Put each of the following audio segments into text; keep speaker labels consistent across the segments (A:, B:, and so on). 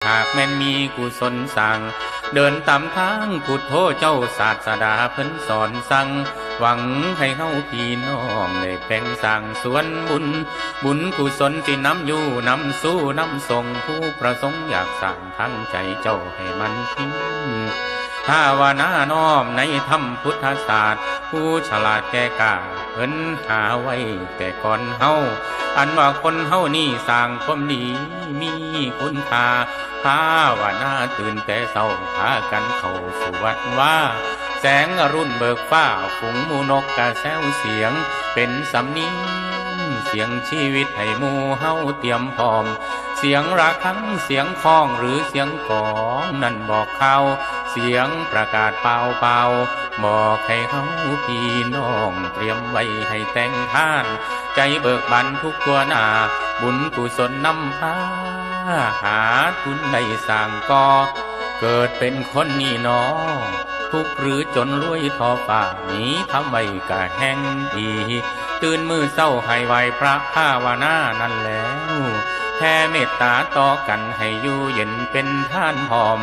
A: หากแม่นมีกุศลสั่งเดินตามทางพุทโธเจ้าศาสดาเพิ่นสอนสั่งหวังให้เฮาพี่น้องได้แบ่งสร้างส่วนบุญกุศลที่นำอยู่นำสู้นำส่งผู้ประสงค์อยากสร้างทั้งใจเจ้าให้มันพิ้งถ้าว่านาน้อมในธรรมพุทธศาสตร์ผู้ฉลาดแก่กล้าเพิ่นหาไว้แต่ก่อนเฮาอันว่าคนเฮานี่สร้างความดีมีคุณค่าภาวนาตื่นแต่เช้าพากันเข้าสู่วัดว่าแสงอรุณเบิกฟ้าฝูงหมูนกกะแซวเสียงเป็นสำเนียงเสียงชีวิตให้หมู่เฮาเตรียมพร้อมเสียงระฆังเสียงคล้องหรือเสียงกลองนั่นบอกข่าวเสียงประกาศเปล่าบอกให้เฮาพี่น้องเตรียมไว้ให้แต่งทานใจเบิกบานทุกตัวหน้าบุญกุศลนำพาหาทุนได้สร้างก่อเกิดเป็นคนนี่น้อทุกหรือจนรวยทอฟ้านี้ทำไว้กะแห่งดีตื่นมือเศร้าให้ไหวพระภาวนานั่นแล้วแผ่เมตตาต่อกันให้อยู่เย็นเป็นท่านหอม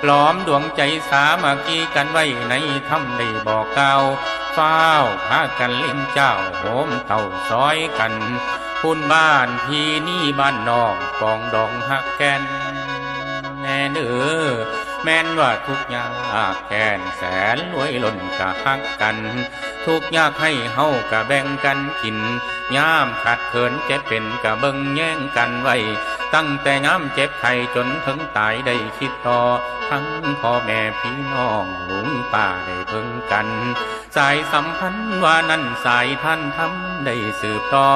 A: ล้อมดวงใจสามัคคีกันไว้ในธรรมได้บอกกล่าวฟ้าวพากันเล่นเจ้าโหมเต่าซอยกันพุ่นบ้านพี่นี่บ้านนอกกองดองหักแกนแน่เด้อแม่นว่าทุกยากแค้นแสนรวยล้นกะหักกันทุกยากให้เฮากะแบ่งกันกินย่ามขาดเขินเจ็บเป็นกะเบิ่งแย่งกันไว้ตั้งแต่ย่ามเจ็บไข้จนถึงตายได้คิดต่อทั้งพ่อแม่พี่น้องลุงป้าได้เพิ่งกันสายสัมพันธ์ว่านั้นสายท่านทำได้สืบต่อ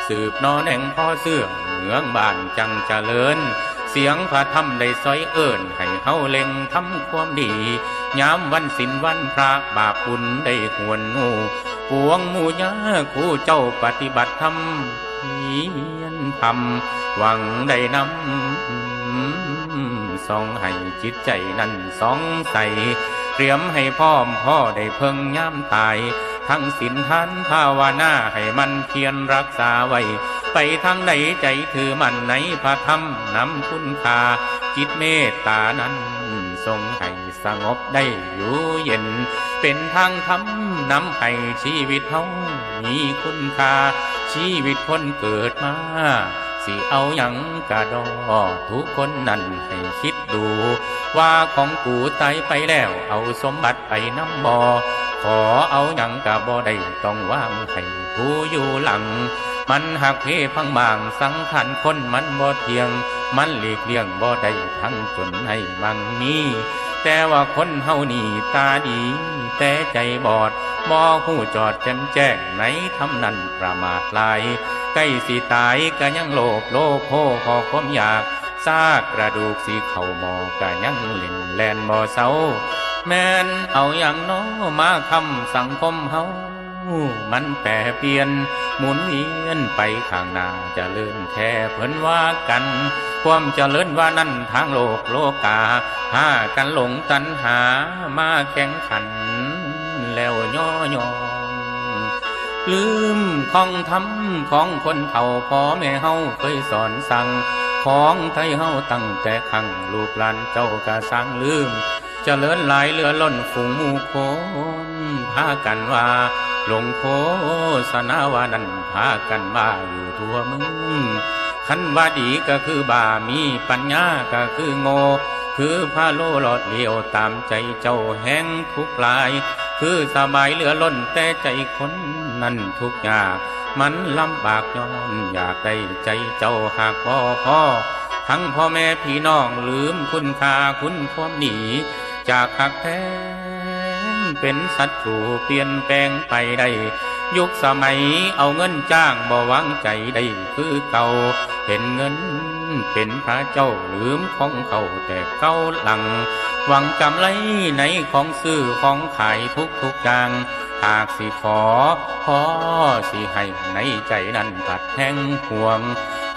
A: สืบนอแหน่งพ่อเสื่อเมืองบ้านจังเจริญเสียงพระธรรมได้ซอยเอิ้นให้เฮาเล็งทำความดียามวันศีลวันพระบาปบุญได้หวนงูปวงหมู่ญาคู่เจ้าปฏิบัติธรรมเพียรทำหวังได้นำส่องให้จิตใจนั้นส่องใสเตรียมให้พร้อมพ่อได้เพิ่งย่ำตายทั้งศีลทานภาวนาให้มันเพียรรักษาไว้ไปทางไหนใจถือมันในพระธรรมนำคุณค่าจิตเมตตานั้นทรงให้สงบได้อยู่เย็นเป็นทางธรรมนำให้ชีวิตเฮามีคุณค่าชีวิตคนเกิดมาสิเอาหยังกะดอทุกคนนั้นให้คิดดูว่าของกูตายไปแล้วเอาสมบัติไปน้ำบ่อขอเอาหยังกะบ่ได้ต้องวางให้ผู้อยู่หลังมันหักเพพังบางสังขารคนมันบ่เที่ยงมันหลีกเลี่ยงบ่ได้ทั้งจนให้มั่งมีแต่ว่าคนเฮานี่ตาดีแต่ใจบอดบ่ฮู้จอดแจ่มแจ้งในธรรมนั้นประมาทหลายใกล้สิตายก็ยังโลภโหขอความอยากซากกระดูกสิเข้าหม้อก็ยังเล่นแล่นบ่เศร้าแม่นเอาอย่างน้อมาคำสังคมเฮามันแปรเปลี่ยนหมุนเวียนไปข้างหน้าเจริญแท้เพิ่นว่ากันความเจริญว่านั่นทางโลกาหากันหลงตัณหามาแข่งขันแล้วย่อยลืมของธรรมของคนเฒ่าพ่อแม่เฮาเคยสอนสั่งของไทยเฮาตั้งแต่ครั้งลูกหลานเจ้าก็สร้างลืมเจริญหลายเรือล้นฝูงหมู่คนพากันว่าหลงโฆษณาว่านั้นพากันบ้าอยู่ทั่วเมืองคันว่าดีก็คือบ้ามีปัญญาก็คือโง่คือพาโลหลอดเลี้ยวตามใจเจ้าแห้งทุกลายคือสบายเหลือล้นแต่ใจคนนั้นทุกยากมันลำบากย้อนอยากได้ใจเจ้าหากบ่พอทั้งพ่อแม่พี่น้องลืมคุณค่าคุณความดีจากหักแท้เป็นศัตรูเปลี่ยนแปลงไปได้ยุคสมัยเอาเงินจ้างบ่วางใจได้คือเก่าเห็นเงินเป็นพระเจ้าลืมของเขาแต่เก้าหลังหวังกำไรในของซื้อของขายทุกอย่างหากสิขอสิให้ในใจนั้นตัดแห้งห่วง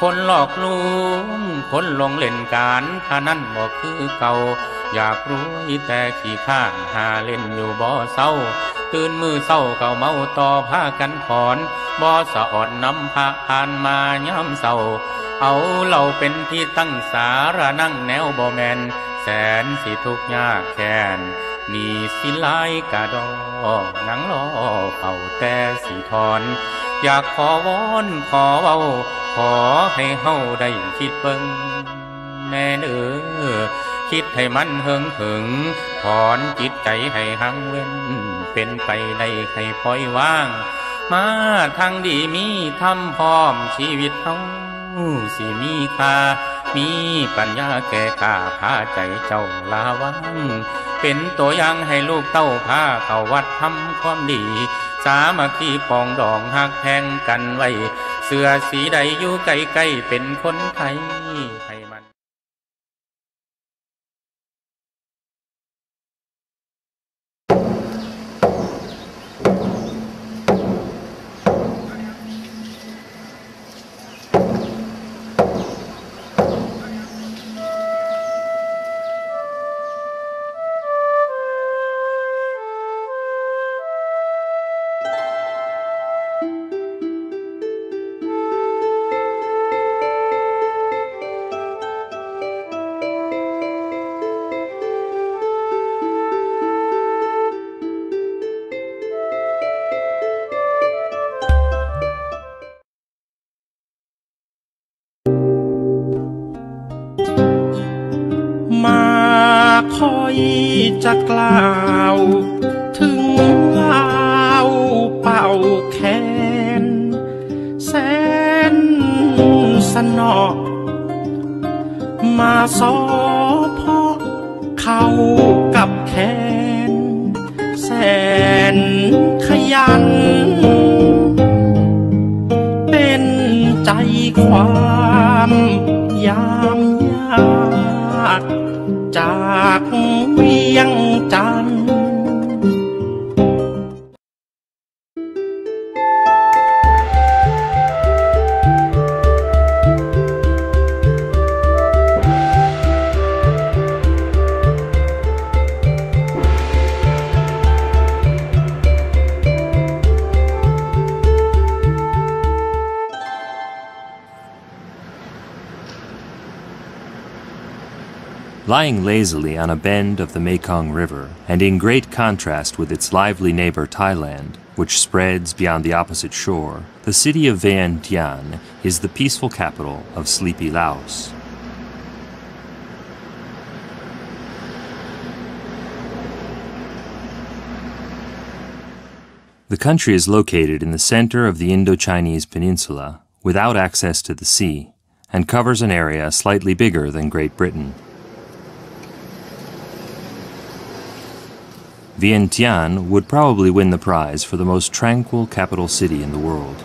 A: คนหลอกลวงคนลงเล่นการพนันบ่คือเก่า อยากรวยแต่ขี้ข้านหาเล่นอยู่บ่เศร้าตื่นมือเศร้าเก่าเมาต่อพากันถอนบ่สะอ่อนนำพาผ่านมายามเศร้าเอาเราเป็นที่ตั้งสาระนั่งแนวบ่แมนแสนสิทุกข์ยากแค้นนี่สิหลายกะดอกนังรอเป่าแต่สิถอนอยากขอวอนขอเว้าขอให้เฮาได้คิดเบิ่งแน่เด้อคิดให้มันเฮิงถึงถอนจิตใจให้หังเว้นเป็นไปได้ให้ปล่อยวางมาทางดีมีทำพร้อมชีวิตเฮาสิมีค่ามีปัญญาแก่กล้าพาใจเจ้าลาวังเป็นตัวอย่างให้ลูกเต้าพาเข้าวัดทำความดีสามัคคีปองดองหักแพงกันไว้เสื้อสีใดอยู่ใกล้ๆเป็นคนไทยให้มัน
B: จะกล่าวถึงลาวเป่าแคนแสนสนอมาสอเพาะเข้ากับแคนแสนขยันเป็นใจความยามยากจากเวียงจันทร์
C: Lying lazily on a bend of the Mekong River, and in great contrast with its lively neighbor Thailand, which spreads beyond the opposite shore, the city of Vientiane is the peaceful capital of sleepy Laos. The country is located in the center of the Indo-Chinese peninsula, without access to the sea, and covers an area slightly bigger than Great Britain. Vientiane would probably win the prize for the most tranquil capital city in the world.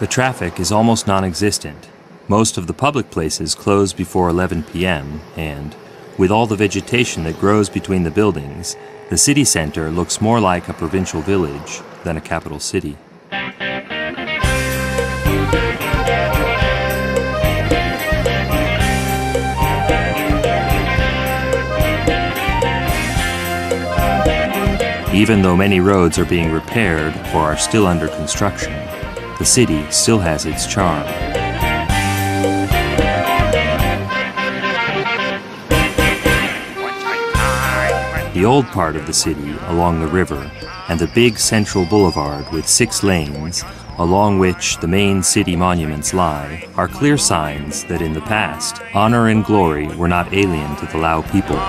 C: The traffic is almost non-existent. Most of the public places close before 11 p.m. and, with all the vegetation that grows between the buildings, the city center looks more like a provincial village than a capital city. Even though many roads are being repaired or are still under construction, the city still has its charm. The old part of the city along the river and the big central boulevard with 6 lanes, along which the main city monuments lie, are clear signs that in the past, honor and glory were not alien to the Lao people.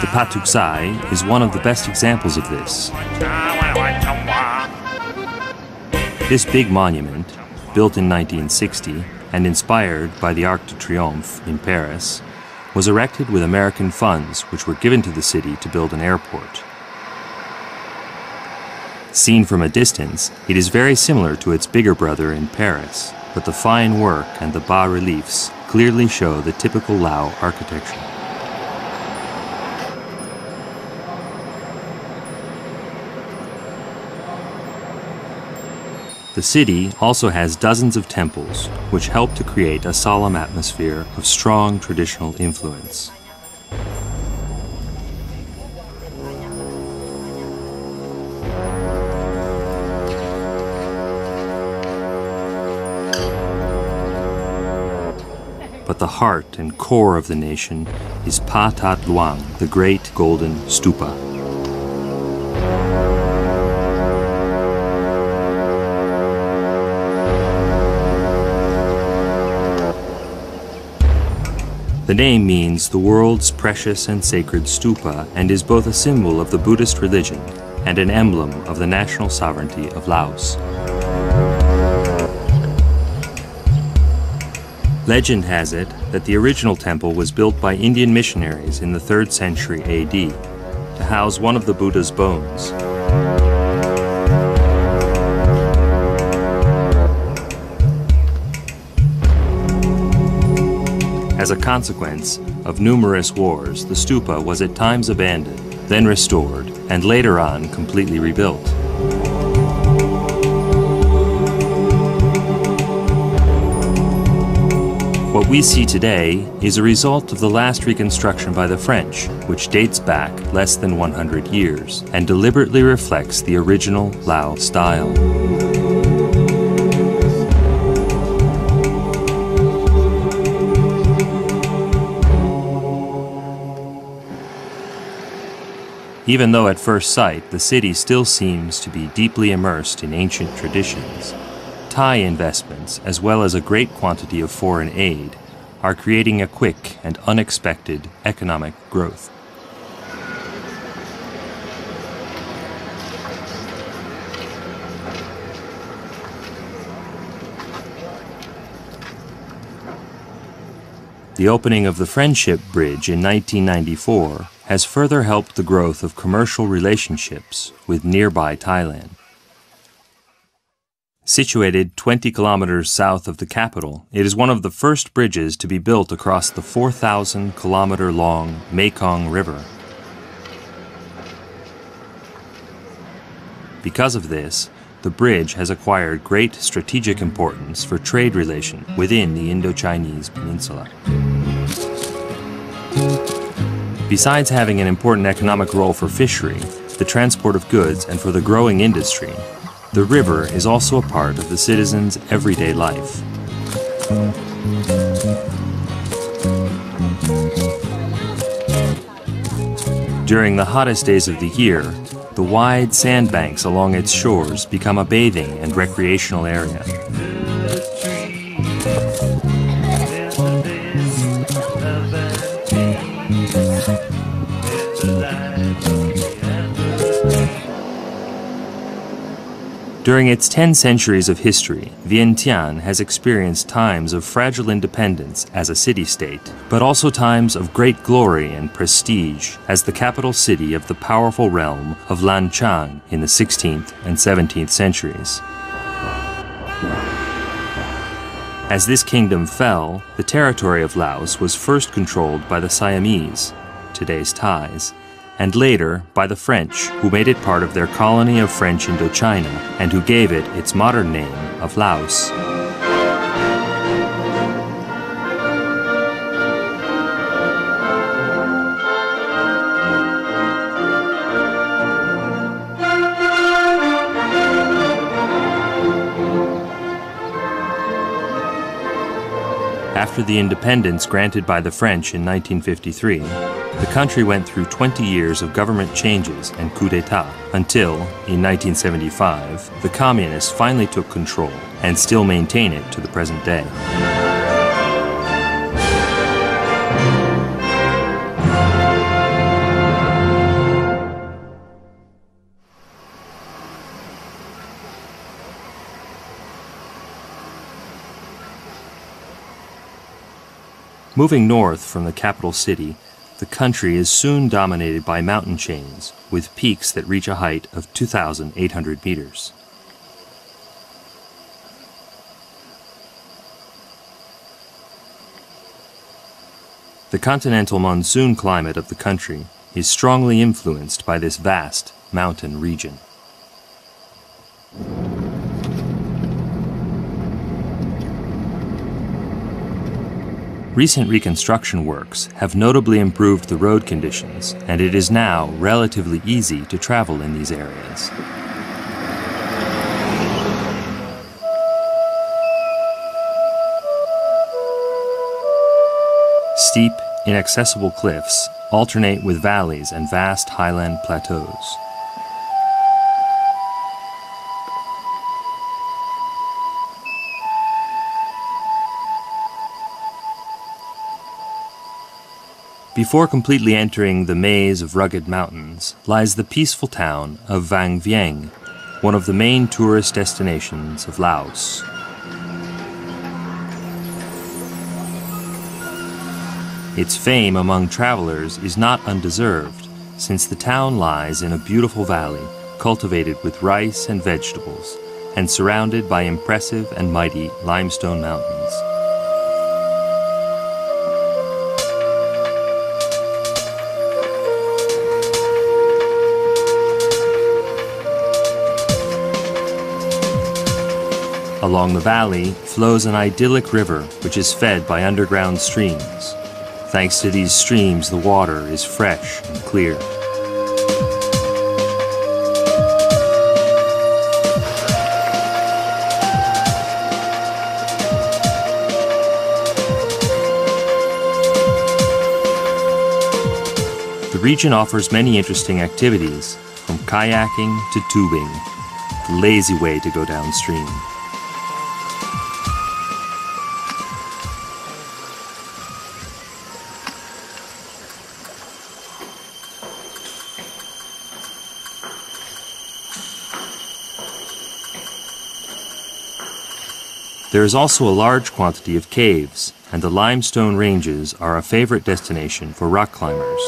C: The Patuk Sai is one of the best examples of this. This big monument, built in 1960 and inspired by the Arc de Triomphe in Paris, was erected with American funds which were given to the city to build an airport. Seen from a distance, it is very similar to its bigger brother in Paris, but the fine work and the bas-reliefs clearly show the typical Lao architecture. The city also has dozens of temples, which help to create a solemn atmosphere of strong traditional influence. But the heart and core of the nation is Pa Tat Luang, the great golden stupa. The name means the world's precious and sacred stupa and is both a symbol of the Buddhist religion and an emblem of the national sovereignty of Laos. Legend has it that the original temple was built by Indian missionaries in the 3rd century AD to house one of the Buddha's bones. As a consequence of numerous wars, the stupa was at times abandoned, then restored, and later on completely rebuilt. What we see today is a result of the last reconstruction by the French, which dates back less than 100 years and deliberately reflects the original Lao style. Even though at first sight the city still seems to be deeply immersed in ancient traditions, Thai investments, as well as a great quantity of foreign aid, are creating a quick and unexpected economic growth. The opening of the Friendship Bridge in 1994 has further helped the growth of commercial relationships with nearby Thailand. Situated 20 kilometers south of the capital, it is one of the first bridges to be built across the 4,000-kilometer-long Mekong River. Because of this, the bridge has acquired great strategic importance for trade relations within the Indo-Chinese peninsula. Besides having an important economic role for fishery, the transport of goods, and for the growing industry, the river is also a part of the citizens' everyday life. During the hottest days of the year, the wide sandbanks along its shores become a bathing and recreational area. During its 10 centuries of history, Vientiane has experienced times of fragile independence as a city-state, but also times of great glory and prestige as the capital city of the powerful realm of Lan Chang in the 16th and 17th centuries. As this kingdom fell, the territory of Laos was first controlled by the Siamese, today's Thais, and later by the French, who made it part of their colony of French Indochina and who gave it its modern name of Laos. After the independence granted by the French in 1953, the country went through 20 years of government changes and coup d'etat until, in 1975, the communists finally took control and still maintain it to the present day. Moving north from the capital city, the country is soon dominated by mountain chains, with peaks that reach a height of 2,800 meters. The continental monsoon climate of the country is strongly influenced by this vast mountain region. Recent reconstruction works have notably improved the road conditions, and it is now relatively easy to travel in these areas. Steep, inaccessible cliffs alternate with valleys and vast highland plateaus. Before completely entering the maze of rugged mountains lies the peaceful town of Vang Vieng, one of the main tourist destinations of Laos. Its fame among travelers is not undeserved, since the town lies in a beautiful valley cultivated with rice and vegetables, and surrounded by impressive and mighty limestone mountains. Along the valley flows an idyllic river which is fed by underground streams. Thanks to these streams, the water is fresh and clear. The region offers many interesting activities, from kayaking to tubing, the lazy way to go downstream. There is also a large quantity of caves, and the limestone ranges are a favorite destination for rock climbers.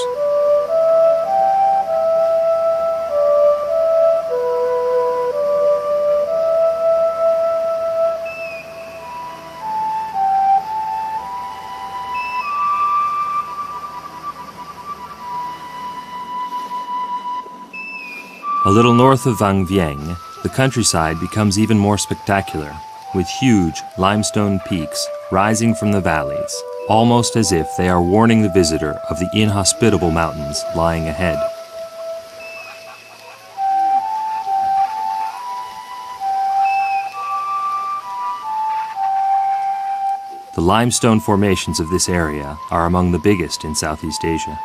C: A little north of Vang Vieng, the countryside becomes even more spectacular, with huge limestone peaks rising from the valleys, almost as if they are warning the visitor of the inhospitable mountains lying ahead. The limestone formations of this area are among the biggest in Southeast Asia.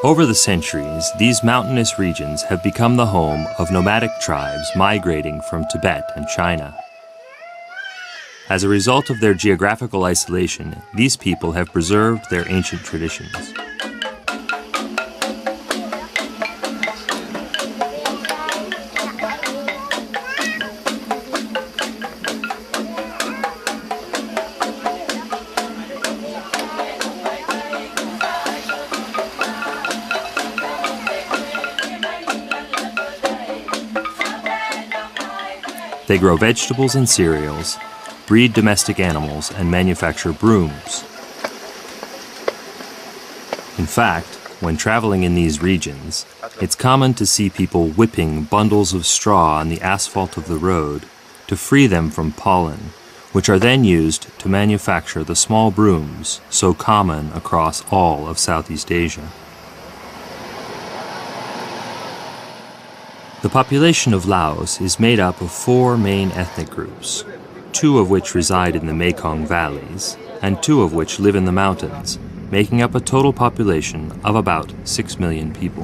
C: Over the centuries, these mountainous regions have become the home of nomadic tribes migrating from Tibet and China. As a result of their geographical isolation, these people have preserved their ancient traditions. They grow vegetables and cereals, breed domestic animals, and manufacture brooms. In fact, when traveling in these regions, it's common to see people whipping bundles of straw on the asphalt of the road to free them from pollen, which are then used to manufacture the small brooms so common across all of Southeast Asia. The population of Laos is made up of 4 main ethnic groups, 2 of which reside in the Mekong valleys, and 2 of which live in the mountains, making up a total population of about 6 million people.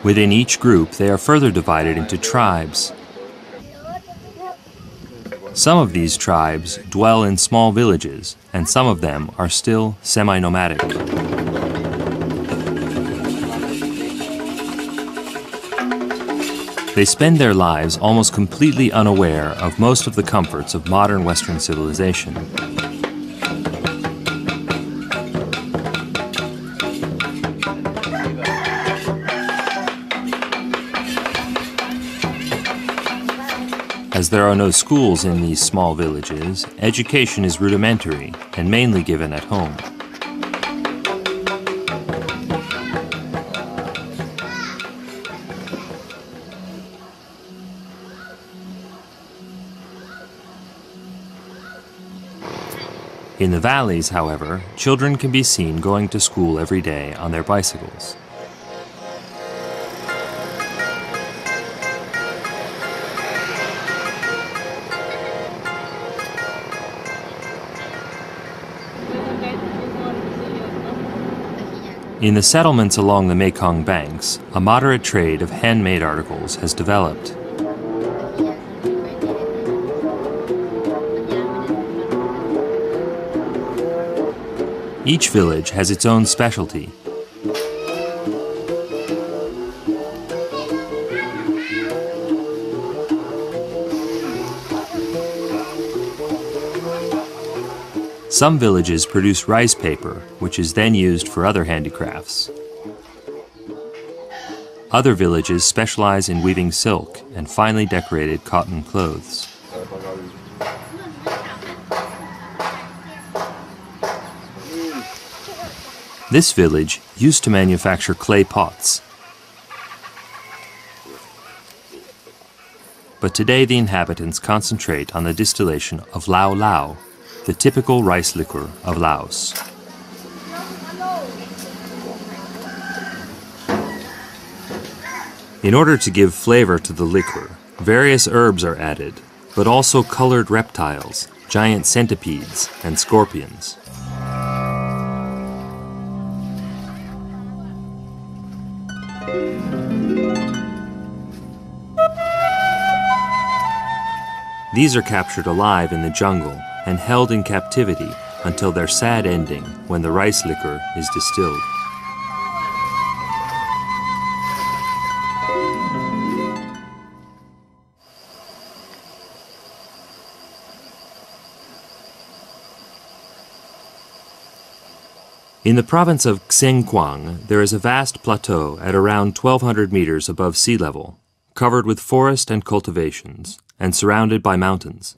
C: Within each group, they are further divided into tribes. Some of these tribes dwell in small villages, and some of them are still semi-nomadic. They spend their lives almost completely unaware of most of the comforts of modern Western civilization. As there are no schools in these small villages, education is rudimentary and mainly given at home. In the valleys, however, children can be seen going to school every day on their bicycles. In the settlements along the Mekong banks, a moderate trade of handmade articles has developed. Each village has its own specialty. Some villages produce rice paper, which is then used for other handicrafts. Other villages specialize in weaving silk and finely decorated cotton clothes. This village used to manufacture clay pots. But today the inhabitants concentrate on the distillation of lao lao, the typical rice liquor of Laos. In order to give flavor to the liquor, various herbs are added, but also colored reptiles, giant centipedes, and scorpions. These are captured alive in the jungle and held in captivity until their sad ending when the rice liquor is distilled. In the province of Xinjiang, there is a vast plateau at around 1,200 meters above sea level, covered with forest and cultivations, and surrounded by mountains.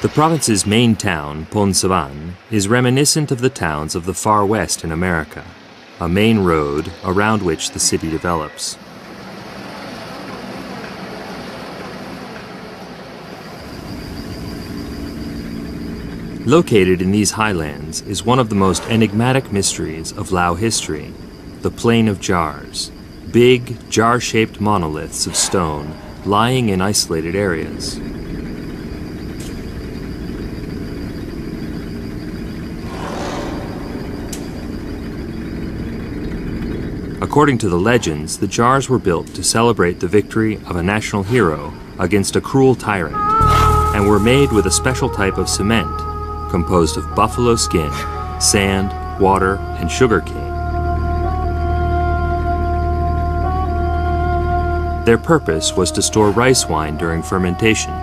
C: The province's main town, Phonsavan, is reminiscent of the towns of the far west in America, a main road around which the city develops. Located in these highlands is one of the most enigmatic mysteries of Lao history, the Plain of Jars, big, jar-shaped monoliths of stone lying in isolated areas. According to the legends, the jars were built to celebrate the victory of a national hero against a cruel tyrant, and were made with a special type of cement composed of buffalo skin, sand, water, and sugarcane. Their purpose was to store rice wine during fermentation.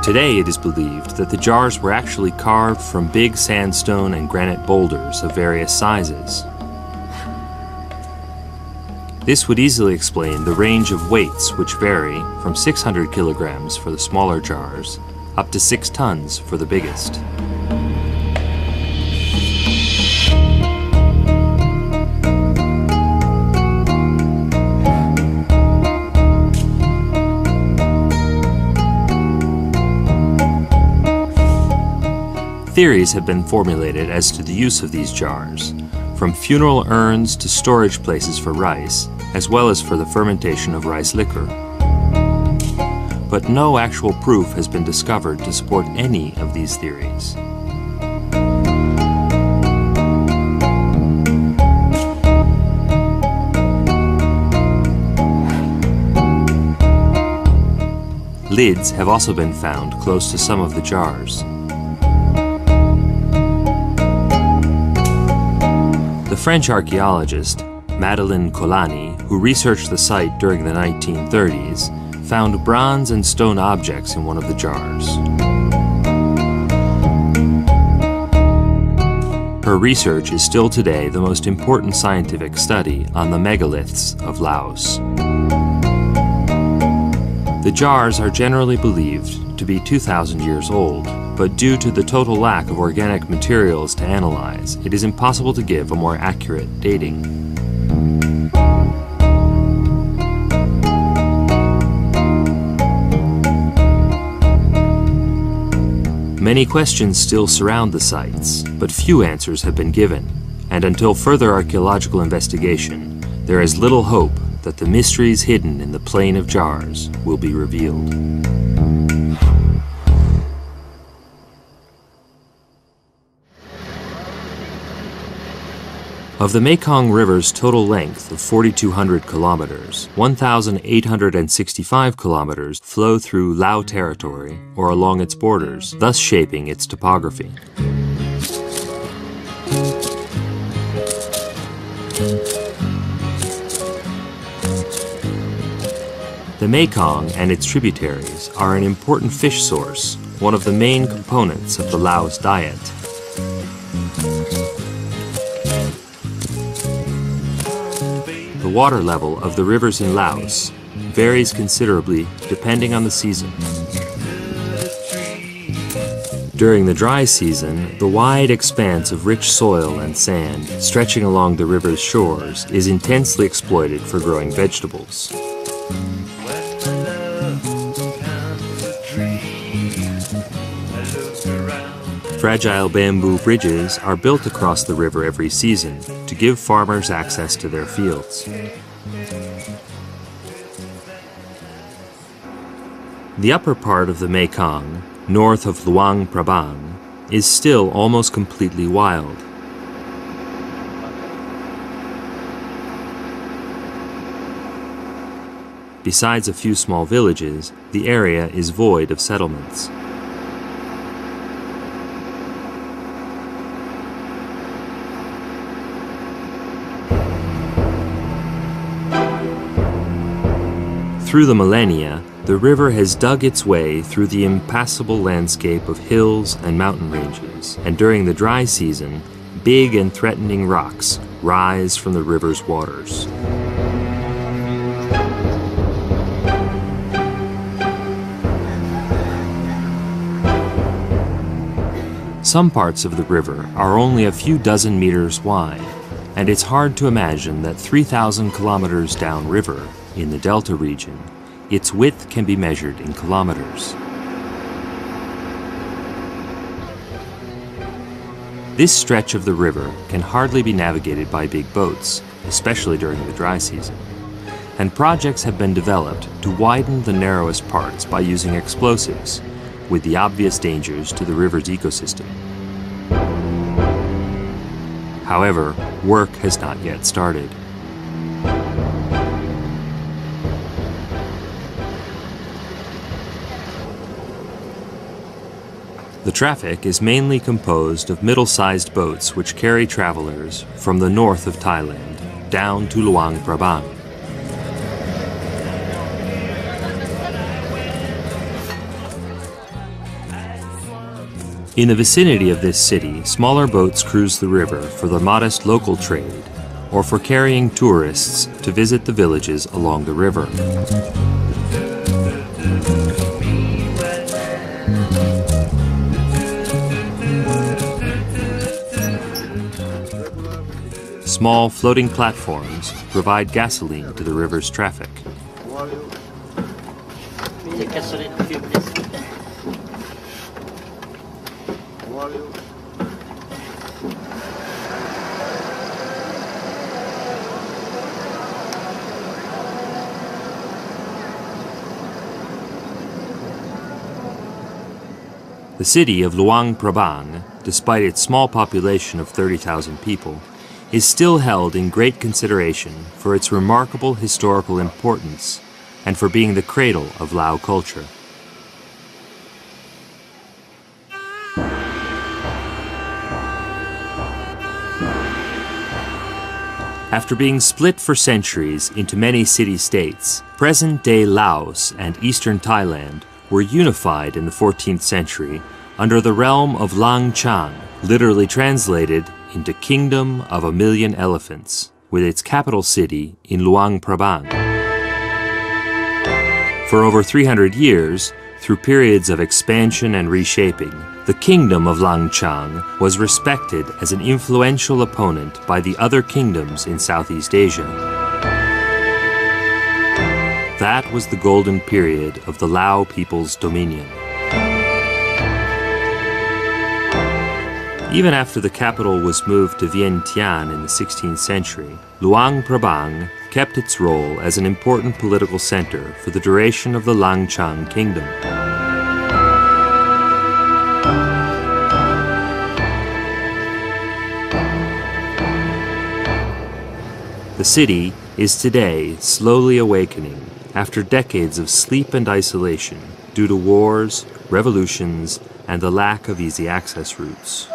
C: Today it is believed that the jars were actually carved from big sandstone and granite boulders of various sizes. This would easily explain the range of weights which vary from 600 kilograms for the smaller jars up to 6 tons for the biggest. Theories have been formulated as to the use of these jars, from funeral urns to storage places for rice, as well as for the fermentation of rice liquor. But no actual proof has been discovered to support any of these theories. Lids have also been found close to some of the jars. The French archaeologist Madeleine Colani, who researched the site during the 1930s, found bronze and stone objects in one of the jars. Her research is still today the most important scientific study on the megaliths of Laos. The jars are generally believed to be 2,000 years old, but due to the total lack of organic materials to analyze, it is impossible to give a more accurate dating. Many questions still surround the sites, but few answers have been given, and until further archaeological investigation, there is little hope that the mysteries hidden in the Plain of Jars will be revealed. Of the Mekong River's total length of 4,200 kilometers, 1,865 kilometers flow through Lao territory or along its borders, thus shaping its topography. The Mekong and its tributaries are an important fish source, one of the main components of the Laos diet. The water level of the rivers in Laos varies considerably depending on the season. During the dry season, the wide expanse of rich soil and sand stretching along the river's shores is intensely exploited for growing vegetables. Fragile bamboo bridges are built across the river every season to give farmers access to their fields. The upper part of the Mekong, north of Luang Prabang, is still almost completely wild. Besides a few small villages, the area is void of settlements. Through the millennia, the river has dug its way through the impassable landscape of hills and mountain ranges, and during the dry season, big and threatening rocks rise from the river's waters. Some parts of the river are only a few dozen meters wide, and it's hard to imagine that 3,000 kilometers downriver, in the Delta region, its width can be measured in kilometers. This stretch of the river can hardly be navigated by big boats, especially during the dry season, and projects have been developed to widen the narrowest parts by using explosives, with the obvious dangers to the river's ecosystem. However, work has not yet started. The traffic is mainly composed of middle-sized boats which carry travelers from the north of Thailand down to Luang Prabang. In the vicinity of this city, smaller boats cruise the river for the modest local trade or for carrying tourists to visit the villages along the river. Small floating platforms provide gasoline to the river's traffic. The city of Luang Prabang, despite its small population of 30,000 people, is still held in great consideration for its remarkable historical importance and for being the cradle of Lao culture. After being split for centuries into many city-states, present-day Laos and eastern Thailand were unified in the 14th century under the realm of Lang Chang, literally translated into Kingdom of a Million Elephants, with its capital city in Luang Prabang. For over 300 years, through periods of expansion and reshaping, the Kingdom of Lang Chang was respected as an influential opponent by the other kingdoms in Southeast Asia. That was the golden period of the Lao people's dominion. Even after the capital was moved to Vientiane in the 16th century, Luang Prabang kept its role as an important political center for the duration of the Lang Chang kingdom. The city is today slowly awakening after decades of sleep and isolation due to wars, revolutions, and the lack of easy access routes.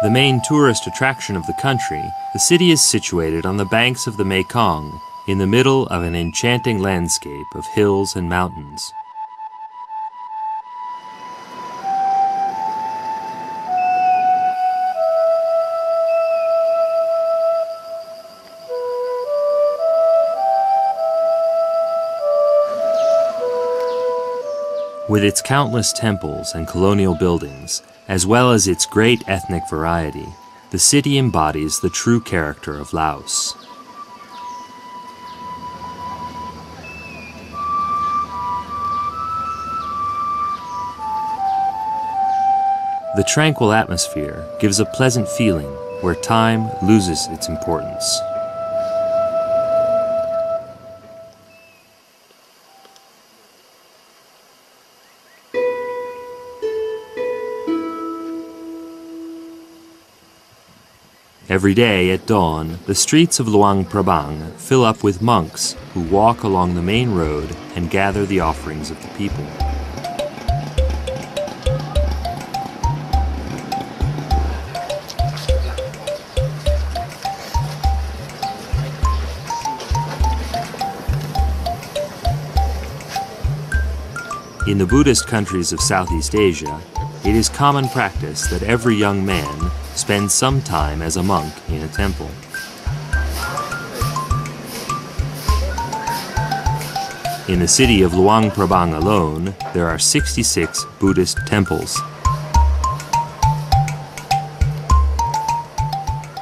C: The main tourist attraction of the country, the city is situated on the banks of the Mekong, in the middle of an enchanting landscape of hills and mountains. With its countless temples and colonial buildings, as well as its great ethnic variety, the city embodies the true character of Laos. The tranquil atmosphere gives a pleasant feeling where time loses its importance. Every day at dawn, the streets of Luang Prabang fill up with monks who walk along the main road and gather the offerings of the people. In the Buddhist countries of Southeast Asia, it is common practice that every young man spends some time as a monk in a temple. In the city of Luang Prabang alone, there are 66 Buddhist temples.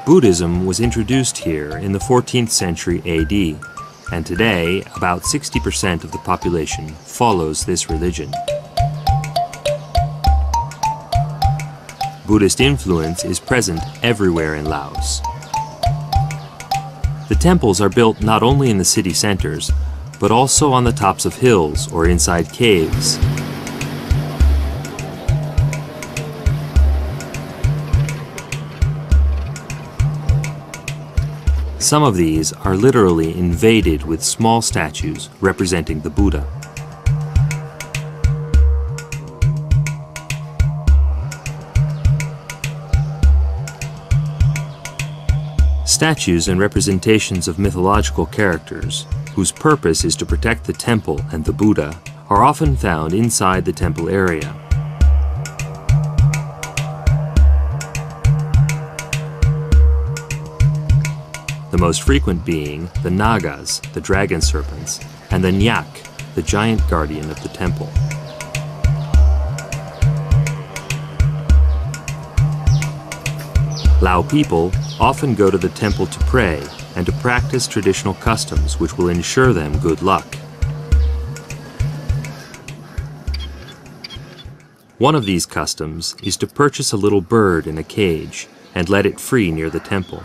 C: Buddhism was introduced here in the 14th century AD, and today about 60% of the population follows this religion. Buddhist influence is present everywhere in Laos. The temples are built not only in the city centers, but also on the tops of hills or inside caves. Some of these are literally invaded with small statues representing the Buddha. Statues and representations of mythological characters, whose purpose is to protect the temple and the Buddha, are often found inside the temple area. The most frequent being the Nagas, the dragon serpents, and the Nyak, the giant guardian of the temple. Lao people often go to the temple to pray and to practice traditional customs which will ensure them good luck. One of these customs is to purchase a little bird in a cage and let it free near the temple.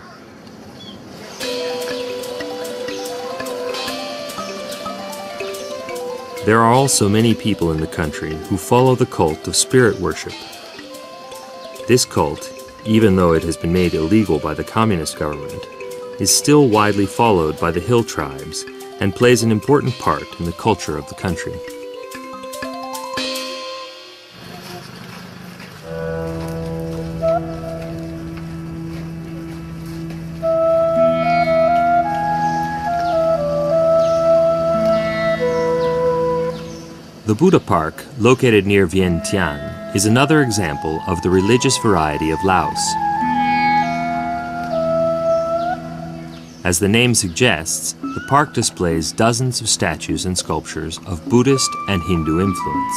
C: There are also many people in the country who follow the cult of spirit worship. This cult, even though it has been made illegal by the communist government, is still widely followed by the hill tribes and plays an important part in the culture of the country. The Buddha Park, located near Vientiane, is another example of the religious variety of Laos. As the name suggests, the park displays dozens of statues and sculptures of Buddhist and Hindu influence.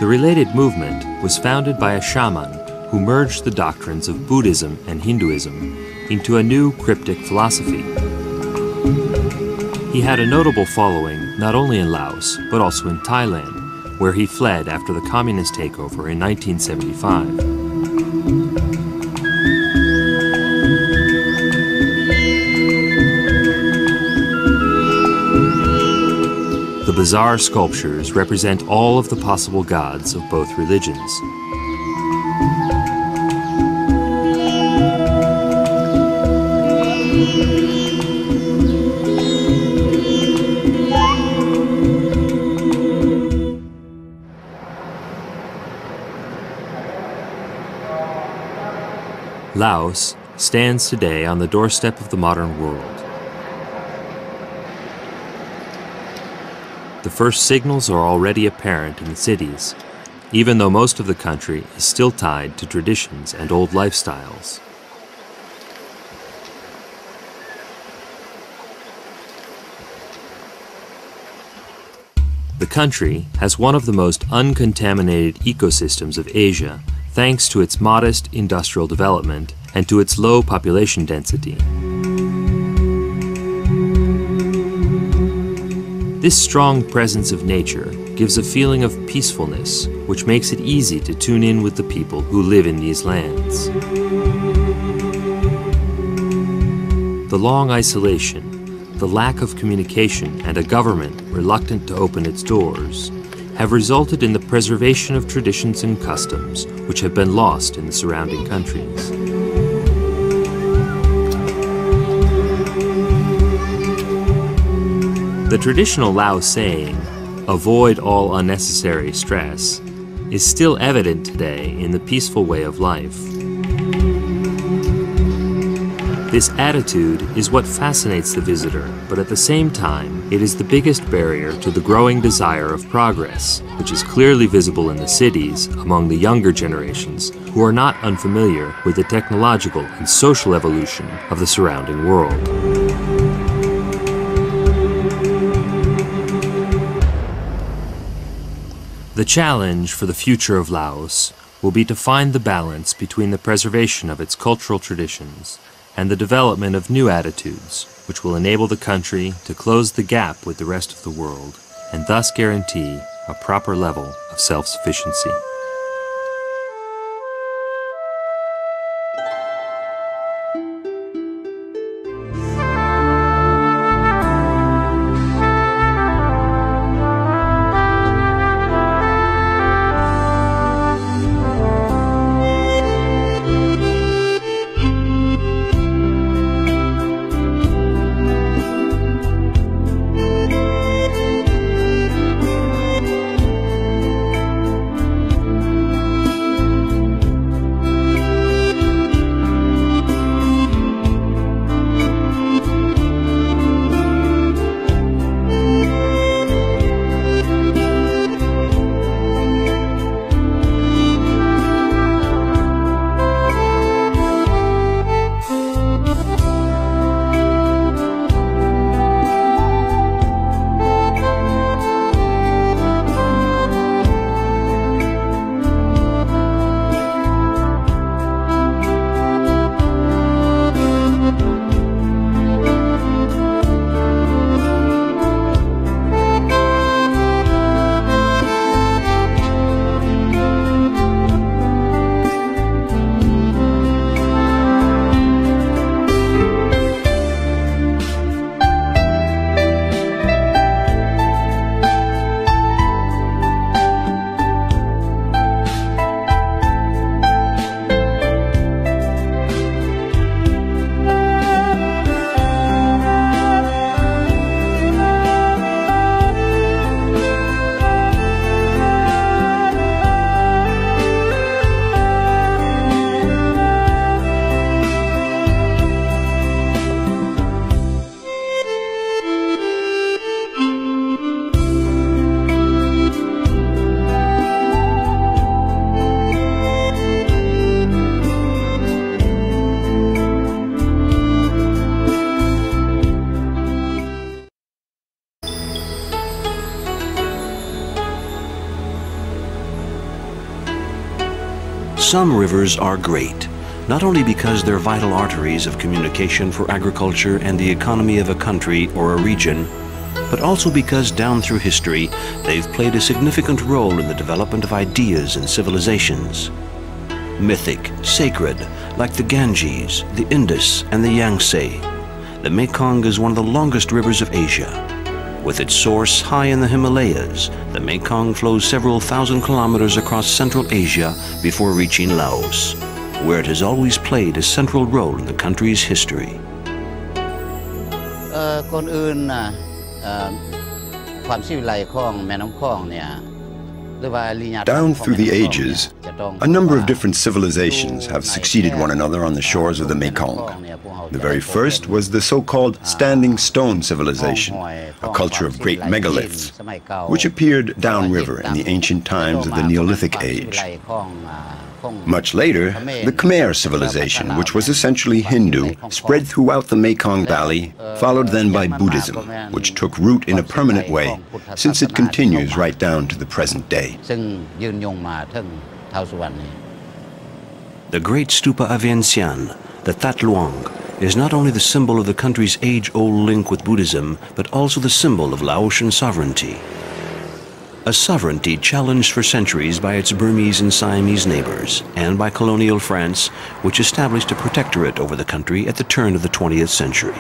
C: The related movement was founded by a shaman who merged the doctrines of Buddhism and Hinduism into a new cryptic philosophy. He had a notable following not only in Laos, but also in Thailand, where he fled after the communist takeover in 1975. The bizarre sculptures represent all of the possible gods of both religions. Laos stands today on the doorstep of the modern world. The first signals are already apparent in the cities, even though most of the country is still tied to traditions and old lifestyles. The country has one of the most uncontaminated ecosystems of Asia, thanks to its modest industrial development and to its low population density. This strong presence of nature gives a feeling of peacefulness, which makes it easy to tune in with the people who live in these lands. The long isolation, the lack of communication, and a government reluctant to open its doors have resulted in the preservation of traditions and customs which have been lost in the surrounding countries. The traditional Lao saying, "Avoid all unnecessary stress," is still evident today in the peaceful way of life. This attitude is what fascinates the visitor, but at the same time, it is the biggest barrier to the growing desire of progress, which is clearly visible in the cities among the younger generations who are not unfamiliar with the technological and social evolution of the surrounding world. The challenge for the future of Laos will be to find the balance between the preservation of its cultural traditions and the development of new attitudes, which will enable the country to close the gap with the rest of the world and thus guarantee a proper level of self-sufficiency.
D: Some rivers are great, not only because they're vital arteries of communication for agriculture and the economy of a country or a region, but also because down through history, they've played a significant role in the development of ideas and civilizations. Mythic, sacred, like the Ganges, the Indus, and the Yangtze, the Mekong is one of the longest rivers of Asia. With its source high in the Himalayas, the Mekong flows several thousand kilometers across Central Asia before reaching Laos, where it has always played a central role in the country's history.
E: ก่อนอื่นความสิวิไลของแม่น้ำคลองเนี่ย
F: Down through the ages, a number of different civilizations have succeeded one another on the shores of the Mekong. The very first was the so-called Standing Stone Civilization, a culture of great megaliths, which appeared downriver in the ancient times of the Neolithic Age. Much later, the Khmer civilization, which was essentially Hindu, spread throughout the Mekong Valley, followed then by Buddhism, which took root in a permanent way, since it continues right down to the present day.
D: The great stupa of Vientiane, the That Luang, is not only the symbol of the country's age-old link with Buddhism, but also the symbol of Laotian sovereignty. A sovereignty challenged for centuries by its Burmese and Siamese neighbors, and by colonial France, which established a protectorate over the country at the turn of the 20th century.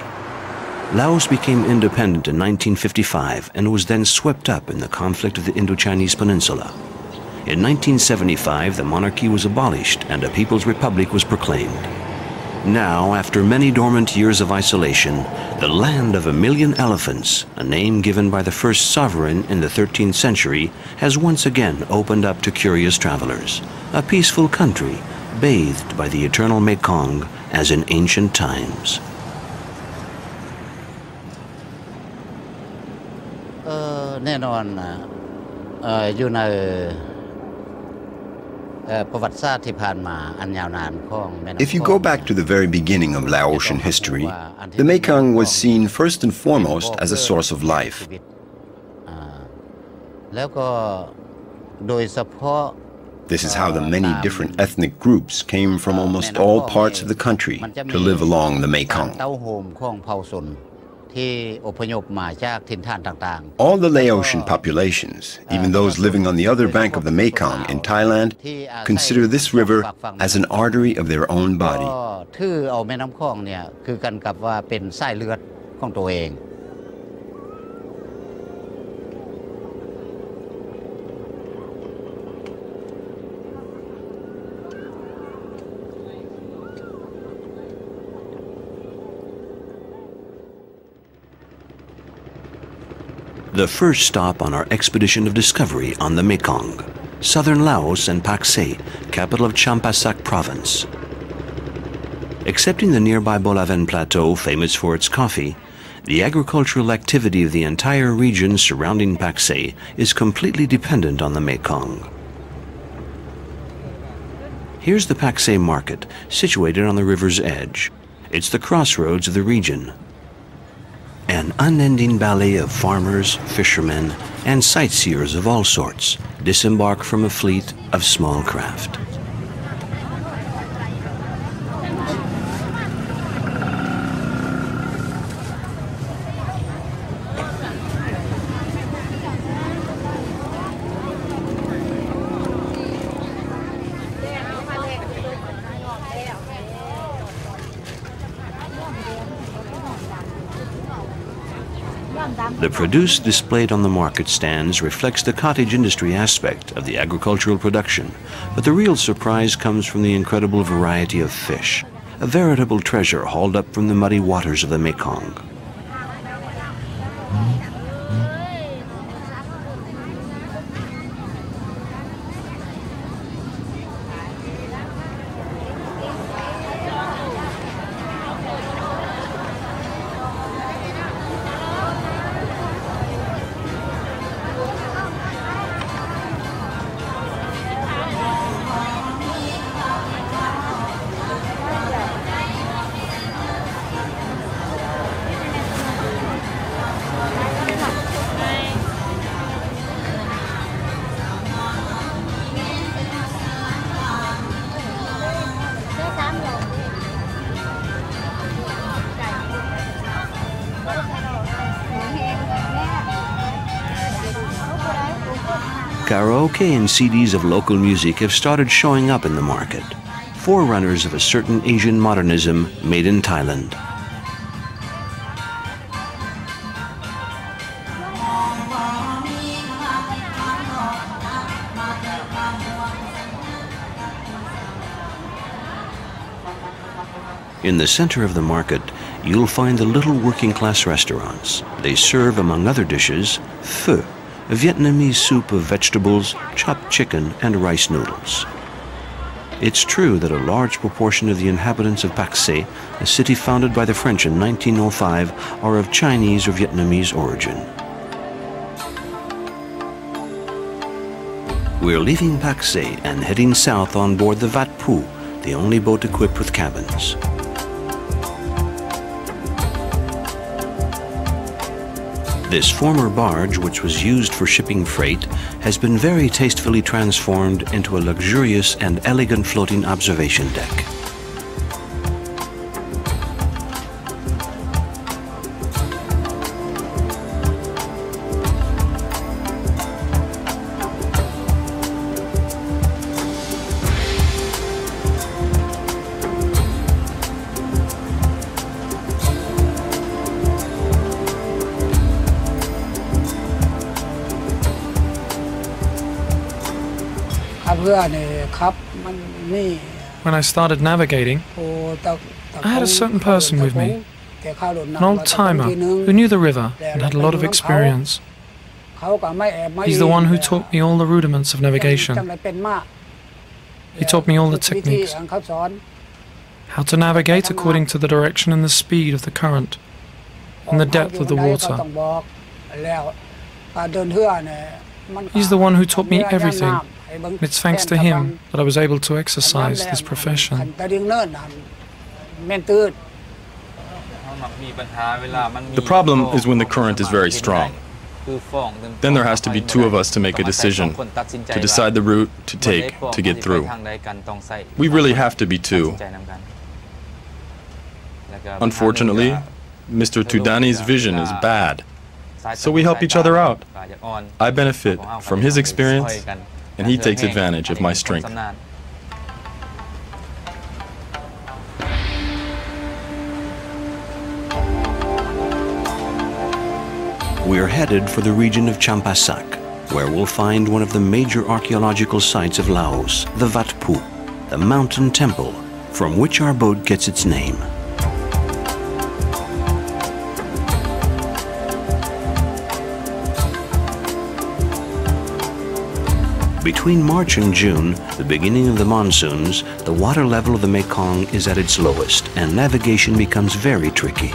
D: Laos became independent in 1955 and was then swept up in the conflict of the Indo-Chinese Peninsula. In 1975, the monarchy was abolished and a People's Republic was proclaimed. Now, after many dormant years of isolation, the land of 1,000,000 elephants, a name given by the first sovereign in the 13th century, has once again opened up to curious travelers. A peaceful country, bathed by the eternal Mekong as in ancient times.
E: แน่นอนอยู่ใน
F: If you go back to the very beginning of Laotian history, the Mekong was seen first and foremost as a source of life. This is how the many different ethnic groups came from almost all parts of the country to live along the Mekong. All the Laotian populations, even those living on the other bank of the Mekong in Thailand, consider this river as an artery of their own body. The first stop on our expedition of discovery on the Mekong, southern Laos and Pak Se, capital of Champasak province. Excepting the nearby Bolaven Plateau, famous for its coffee, the agricultural activity of the entire region surrounding Pak Se is completely dependent on the Mekong. Here's the Pak Se market, situated on the river's edge. It's the crossroads of the region. An unending ballet of farmers, fishermen, and sightseers of all sorts disembark from a fleet of small craft. The produce displayed on the market stands reflects the cottage industry aspect of the agricultural production, but the real surprise comes from the incredible variety of fish, a veritable treasure hauled up from the muddy waters of the Mekong.
D: Karaoke and CDs of local music have started showing up in the market, forerunners of a certain Asian modernism made in Thailand. In the center of the market, you'll find the little working-class restaurants. They serve, among other dishes, pho, a Vietnamese soup of vegetables, chopped chicken, and rice noodles. It's true that a large proportion of the inhabitants of Pak Se, a city founded by the French in 1905, are of Chinese or Vietnamese origin. We're leaving Pak Se and heading south on board the Vat Phu, the only boat equipped with cabins. This former barge, which was used for shipping freight, has been very tastefully transformed into a luxurious and elegant floating observation deck.
G: When I started navigating, I had a certain person with me, an old-timer who knew the river and had a lot of experience. He's the one who taught me all the rudiments of navigation. He taught me all the techniques, how to navigate according to the direction and the speed of the current, and the depth of the water. He's the one who taught me everything. And it's thanks to him that I was able to exercise this profession.
H: The problem is when the current is very strong. Then there has to be two of us to make a decision, to decide the route to take to get through. We really have to be two. Unfortunately, Mr. Tudani's vision is bad, so we help each other out. I benefit from his experience, and he takes advantage of my strength.
D: We're headed for the region of Champasak, where we'll find one of the major archaeological sites of Laos, the Vat Phu, the mountain temple from which our boat gets its name. Between March and June, the beginning of the monsoons, the water level of the Mekong is at its lowest and navigation becomes very tricky.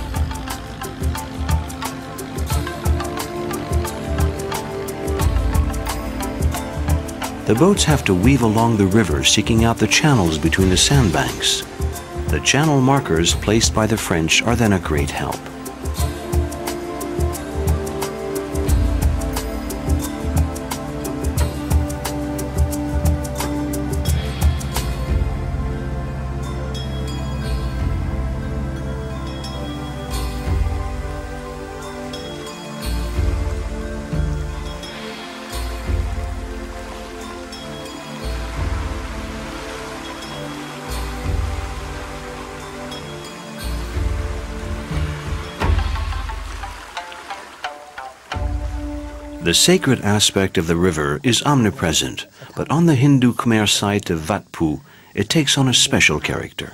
D: The boats have to weave along the river seeking out the channels between the sandbanks. The channel markers placed by the French are then a great help. The sacred aspect of the river is omnipresent, but on the Hindu Khmer site of Vat Phu, it takes on a special character.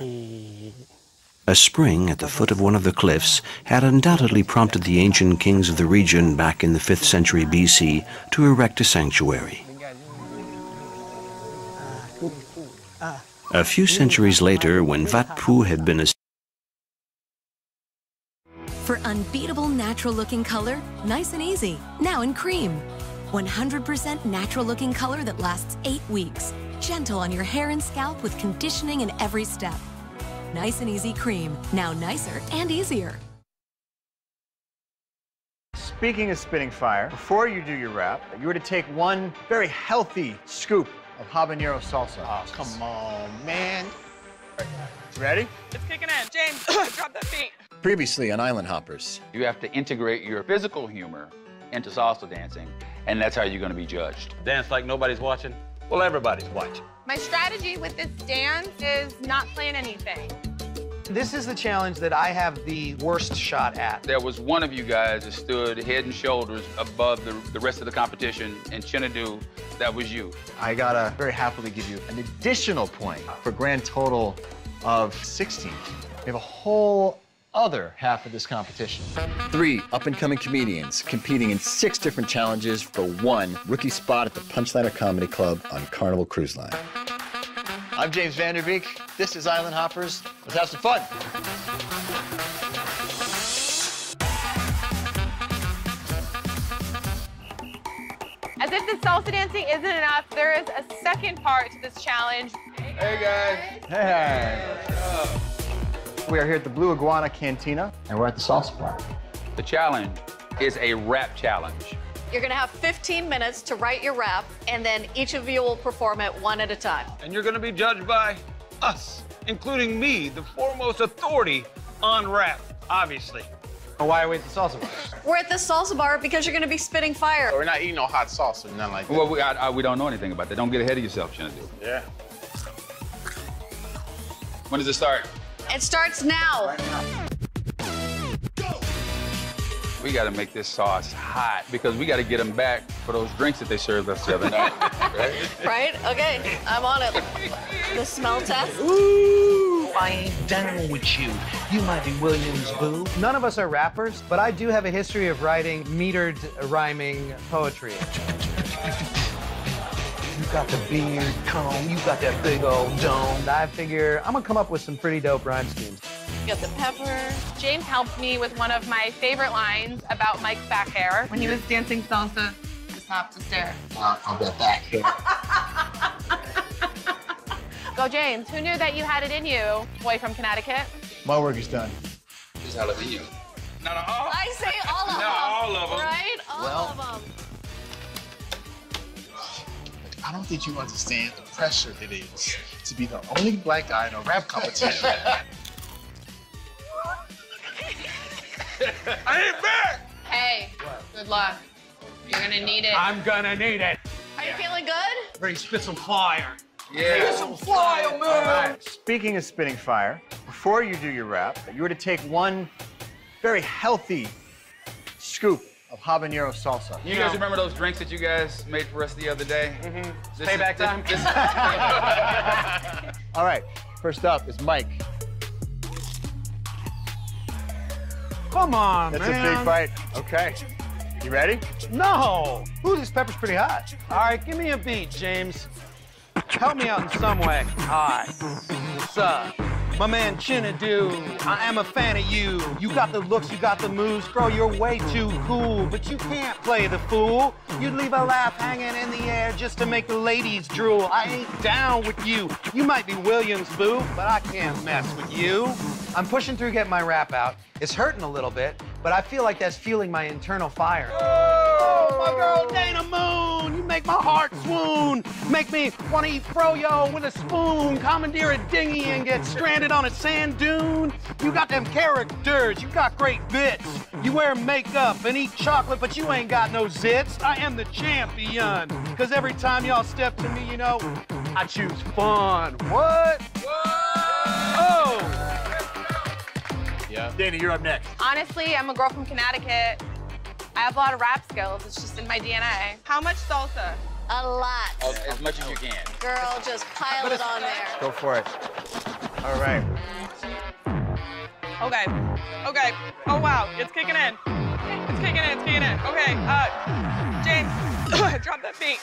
D: A spring at the foot of one of the cliffs had undoubtedly prompted the ancient kings of the region back in the 5th century BC to erect a sanctuary. A few centuries later, when Vat Phu had been
I: For unbeatable natural-looking color, nice and easy, now in cream. 100% natural-looking color that lasts 8 weeks. Gentle on your hair and scalp with conditioning in every step. Nice and easy cream, now nicer and easier.
J: Speaking of spitting fire, before you do your wrap, you were to take one very healthy scoop of habanero salsa. Oh, come on, man. Right. Ready?
K: It's kicking in. James, drop that beat.
J: Previously on Island Hoppers.
L: You have to integrate your physical humor into salsa dancing and that's how you're going to be judged.
M: Dance like nobody's watching? Well, everybody's watching.
K: My strategy with this dance is not plan anything.
J: This is the challenge that I have the worst shot at.
L: There was one of you guys that stood head and shoulders above the rest of the competition, and Chinadu, that was you.
J: I gotta very happily give you an additional point for a grand total of 16. We have a whole other half of this competition.
N: 3 up-and-coming comedians competing in 6 different challenges for 1 rookie spot at the Punchliner Comedy Club on Carnival Cruise Line.
J: I'm James Vanderbeek. This is Island Hoppers. Let's have some fun.
K: As if the salsa dancing isn't enough, there is a second part to this challenge.
L: Hey, guys.
J: Hey. We are here at the Blue Iguana Cantina, and we're at the salsa bar.
L: The challenge is a rap challenge.
O: You're gonna have 15 minutes to write your rap, and then each of you will perform it one at a time.
M: And you're gonna be judged by us, including me, the foremost authority on rap, obviously.
J: Why are we at the salsa bar?
O: We're at the salsa bar because you're gonna be spitting fire.
M: We're not eating no hot sauce or nothing like that.
L: Well, we don't know anything about that. Don't get ahead of yourself, Chinadu.
M: Yeah.
L: When does it start?
O: It starts now.
L: We got to make this sauce hot because we got to get them back for those drinks that they served us the other night. Right?
O: Right? Okay, I'm on it. The smell test.
P: Ooh, I ain't down with you. You might be Williams, boo.
J: None of us are rappers, but I do have a history of writing metered rhyming poetry.
P: You got the beard comb, you got that big old dome.
J: I figure I'm gonna come up with some pretty dope rhyme schemes.
O: You got the pepper.
K: James helped me with one of my favorite lines about Mike's back hair when he was dancing salsa just top to stare.
P: I'll bet back hair.
K: Go, James. Who knew that you had it in you, boy from Connecticut?
J: My work is done.
L: Just jalapeno. Not all.
O: I say all of them.
L: Not all of them.
O: Right? All of them.
Q: I don't think you understand the pressure it is to be the only black guy in a rap competition.
M: I ain't back!
K: Hey, good luck. You're gonna need it.
B: I'm gonna need it.
O: Are you feeling good?
B: Ready to spit some fire.
L: Yeah.
B: Spit some fire, man.
J: All right. Speaking of spitting fire, before you do your rap, you were to take one very healthy scoop of habanero salsa.
L: You guys remember those drinks that you guys made for us the other day?
J: Mm-hmm. Payback time? All right, first up is Mike.
B: Come on,
J: That's
B: man.
J: a big bite. Okay. You ready?
B: No.
J: Ooh, this pepper's pretty hot.
B: All right, give me a beat, James. Help me out in some way. Hi. What's up? My man Chinadu, I am a fan of you. You got the looks, you got the moves. Bro, you're way too cool, but you can't play the fool. You'd leave a laugh hanging in the air just to make the ladies drool. I ain't down with you. You might be Williams, boo, but I can't mess with you.
J: I'm pushing through getting my rap out. It's hurting a little bit, but I feel like that's fueling my internal fire.
B: Oh, my girl Dana Moon, you make my heart swoon. Make me want to eat froyo with a spoon, commandeer a dinghy and get stranded on a sand dune. You got them characters, you got great bits. You wear makeup and eat chocolate, but you ain't got no zits. I am the champion, cause every time y'all step to me, you know, I choose fun. What? Oh!
J: Yeah. Dana, you're up next.
K: Honestly, I'm a girl from Connecticut. I have a lot of rap skills. It's just in my DNA. How much salsa?
O: A lot.
L: As much as you can.
O: Girl, just pile it on there.
J: Go for it. All right.
K: Okay. Okay. Oh, wow. It's kicking in. It's kicking in. It's kicking in. Okay. James, drop that beat.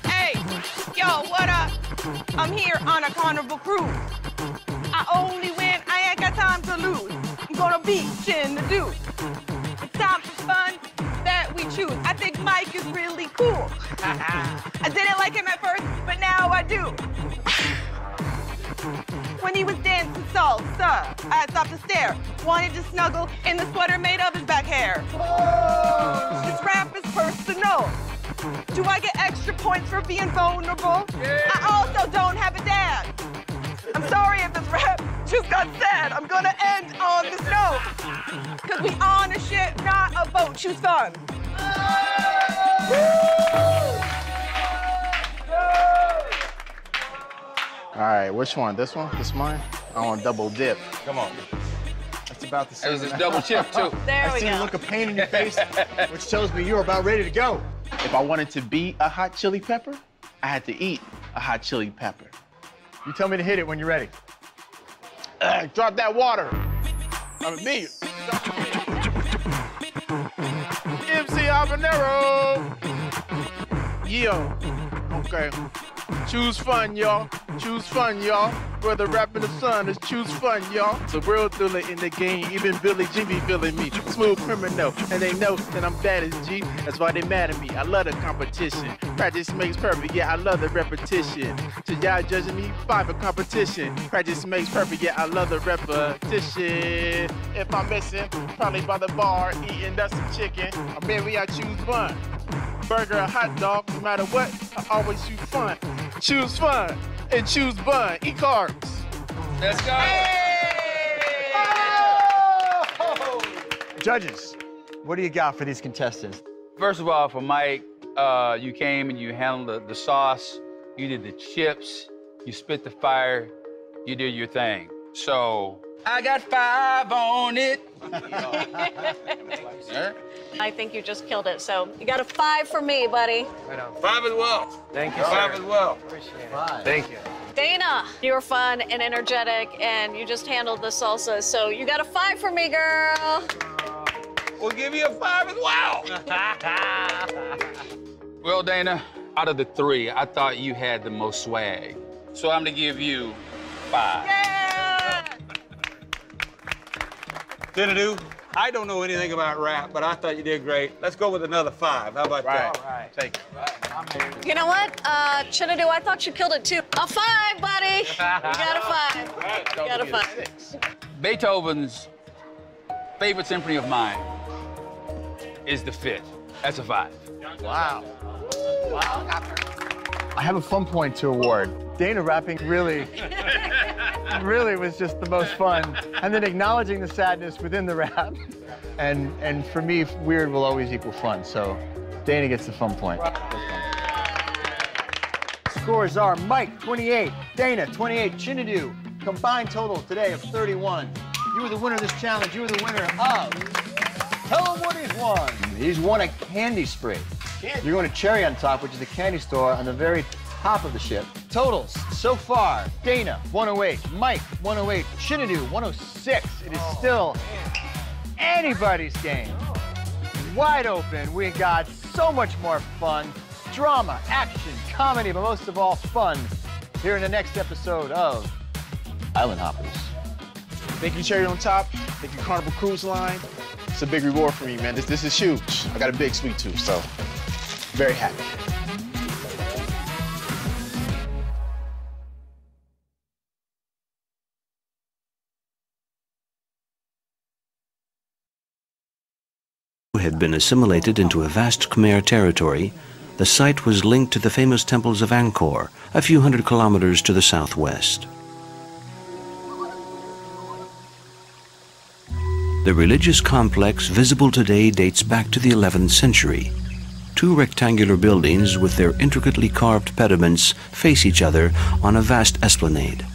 K: Hey, yo, what up? I'm here on a carnival cruise. I only win. I ain't got time to lose. I'm gonna beat Chinadu. It's time for fun that we choose. I think Mike is really cool. I didn't like him at first, but now I do. When he was dancing salsa, I stopped to stare. Wanted to snuggle in the sweater made of his back hair. This rap is personal. Do I get extra points for being vulnerable? Yeah. I also don't have a dad. I'm sorry if this rap just got sad. I'm gonna end on this note. Cause we honor shit, not a vote. Choose fun.
Q: All right, which one? This one? This mine? I want double dip.
M: Come on.
Q: That's about the same.
L: It was a double chip, too.
O: There
Q: I
O: we
Q: see
O: go.
Q: the look of pain in your face, which tells me you're about ready to go. If I wanted to be a hot chili pepper, I had to eat a hot chili pepper. You tell me to hit it when you're ready. Drop that water. I'm me. MC Habanero. Yeah. Okay. Choose fun, y'all. Choose fun, y'all. Whether rap in the sun is choose fun, y'all. It's a real thriller in the game. Even Billy G be feeling me. Smooth criminal, and they know that I'm bad as G. That's why they mad at me. I love the competition. Practice makes perfect. Yeah, I love the repetition. So y'all judging me? Five for competition. Practice makes perfect. Yeah, I love the repetition. If I'm missing, probably by the bar eating that's some chicken. Or maybe I choose fun. Burger or hot dog, no matter what, I always choose fun. Choose fun and choose bun. Eat carbs.
L: Let's go.
Q: Hey! Oh! Judges, what do you got for these contestants?
L: First of all, for Mike, you came and you handled the sauce, you did the chips, you spit the fire, you did your thing. So, I got 5 on it.
O: I think you just killed it. So you got a 5 for me, buddy.
M: Right on. 5 as well.
Q: Thank you,
M: 5 as well.
Q: Appreciate it. Thank you.
O: Dana, you were fun and energetic, and you just handled the salsa. So you got a 5 for me, girl.
M: We'll give you a 5 as well.
L: Well, Dana, out of the 3, I thought you had the most swag. So I'm gonna give you 5.
O: Yeah!
M: Xanadu, I don't know anything about rap, but I thought you did great. Let's go with another 5. How about that?
Q: All right. Take it.
O: You know what, Chinadu, I thought you killed it too. A 5, buddy. You got a 5. You got a 5.
L: Beethoven's favorite symphony of mine is the 5th. That's a 5.
Q: Wow. I have a fun point to award. Dana rapping really was just the most fun. And then acknowledging the sadness within the rap. And for me, weird will always equal fun. So Dana gets the fun point. Scores are Mike, 28, Dana, 28, Chinadu. Combined total today of 31. You were the winner of this challenge. You were the winner of... Tell him what he's won. He's won a candy spray. You're going to Cherry on Top, which is a candy store on the very top of the ship. Totals so far, Dana, 108, Mike, 108, Chinadu, 106. It is still anybody's game. Wide open. We got so much more fun, drama, action, comedy, but most of all, fun here in the next episode of Island Hoppers. Thank you, Cherry on Top. Thank you, Carnival Cruise Line. It's a big reward for me, man. This is huge. I got a big sweet tooth, so very happy.
D: Had been assimilated into a vast Khmer territory, the site was linked to the famous temples of Angkor, a few hundred kilometers to the southwest. The religious complex visible today dates back to the 11th century. 2 rectangular buildings with their intricately carved pediments face each other on a vast esplanade.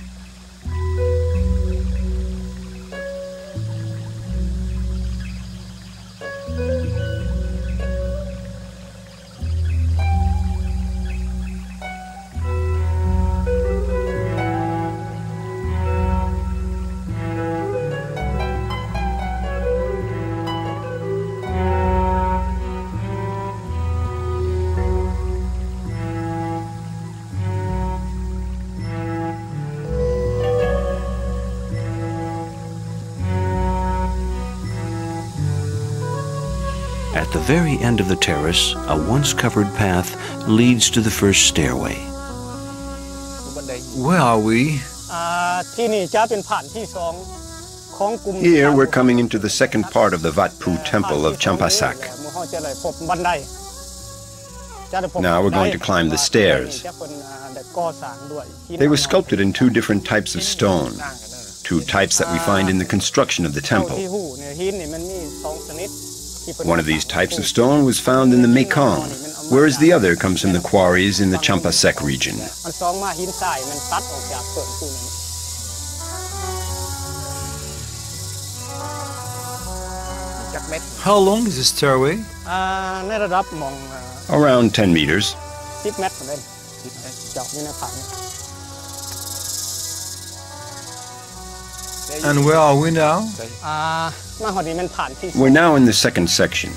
D: At the very end of the terrace, a once-covered path leads to the first stairway.
F: Where are we? Here we're coming into the second part of the Wat Phu Temple of Champasak. Now we're going to climb the stairs. They were sculpted in 2 different types of stone, 2 types that we find in the construction of the temple. One of these types of stone was found in the Mekong, whereas the other comes from the quarries in the Champasak region.
R: How long is the stairway?
F: Around 10 meters.
R: And where are we now?
F: We're now in the second section.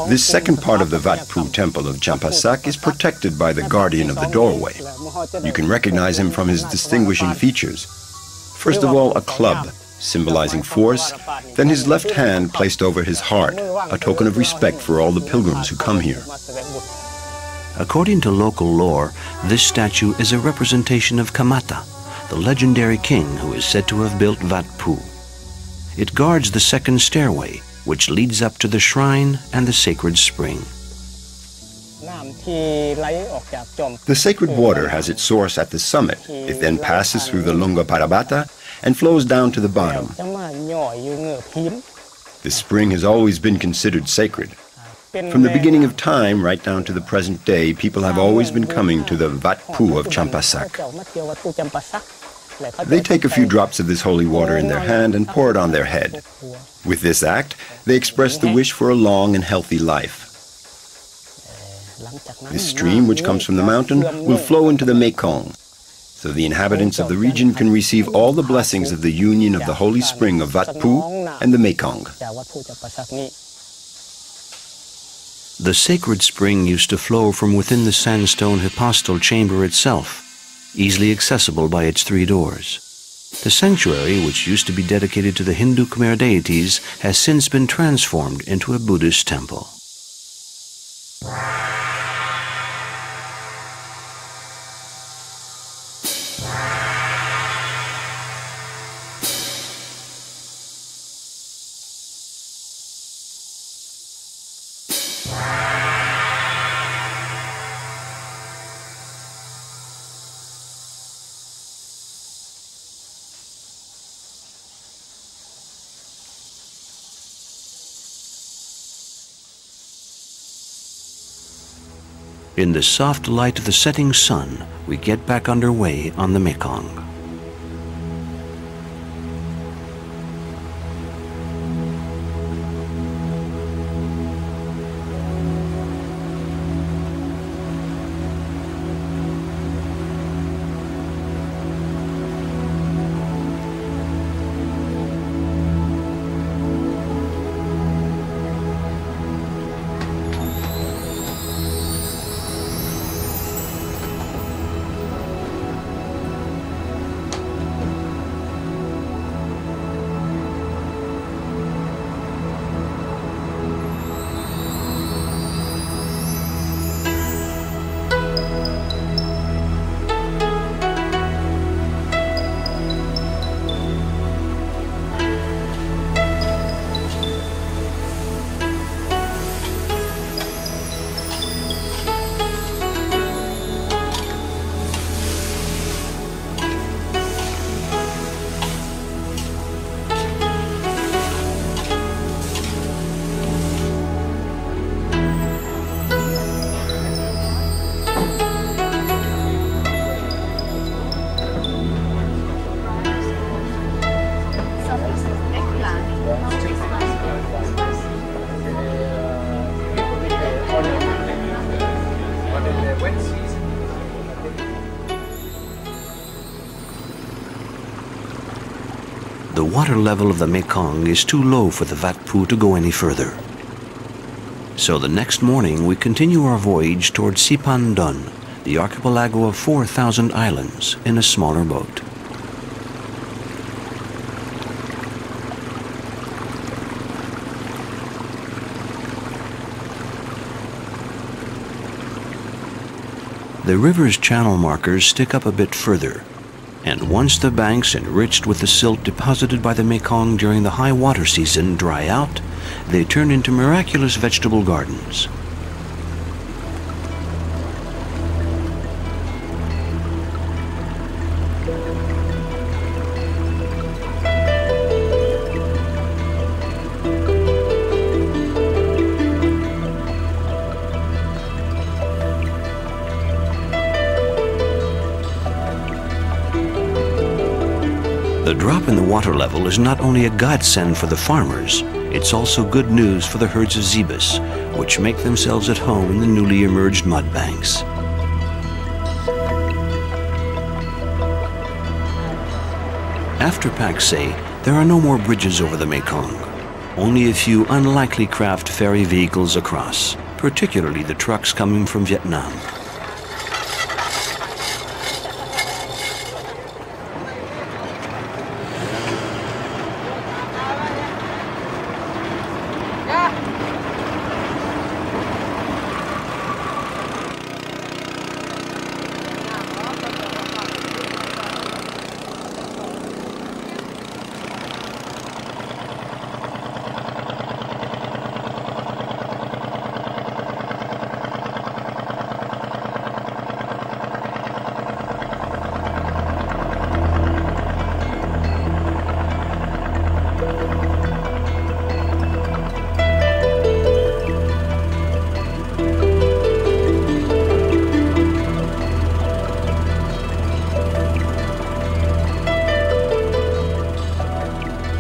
F: This second part of the Wat Phu temple of Champasak is protected by the guardian of the doorway. You can recognize him from his distinguishing features. First of all, a club, symbolizing force, then his left hand placed over his heart, a token of respect for all the pilgrims who come here.
D: According to local lore, this statue is a representation of Kamata, the legendary king who is said to have built Wat Phu. It guards the second stairway, which leads up to the shrine and the sacred spring.
F: The sacred water has its source at the summit. It then passes through the Lunga Parabata and flows down to the bottom. The spring has always been considered sacred. From the beginning of time right down to the present day, people have always been coming to the Wat Phu of Champasak. They take a few drops of this holy water in their hand and pour it on their head. With this act, they express the wish for a long and healthy life. This stream, which comes from the mountain, will flow into the Mekong, so the inhabitants of the region can receive all the blessings of the union of the holy spring of Wat Phu and the Mekong.
D: The sacred spring used to flow from within the sandstone hypostyle chamber itself, easily accessible by its 3 doors. The sanctuary, which used to be dedicated to the Hindu Khmer deities, has since been transformed into a Buddhist temple. In the soft light of the setting sun, we get back underway on the Mekong. The water level of the Mekong is too low for the Wat Phu to go any further. So the next morning we continue our voyage toward Sipandon, the archipelago of 4,000 islands, in a smaller boat. The river's channel markers stick up a bit further, and once the banks enriched with the silt deposited by the Mekong during the high water season dry out, they turn into miraculous vegetable gardens. The drop in the water level is not only a godsend for the farmers, it's also good news for the herds of zebus, which make themselves at home in the newly emerged mud banks. After Paksay, there are no more bridges over the Mekong. Only a few unlikely craft ferry vehicles across, particularly the trucks coming from Vietnam.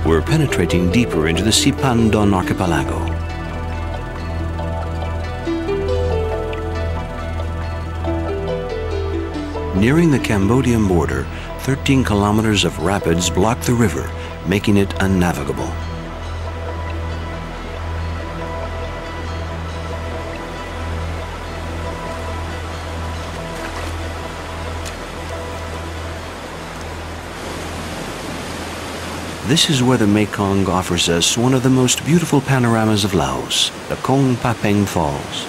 D: We're penetrating deeper into the Sipandon archipelago. Nearing the Cambodian border, 13 kilometers of rapids block the river, making it unnavigable. This is where the Mekong offers us one of the most beautiful panoramas of Laos, the Kong Papeng Falls.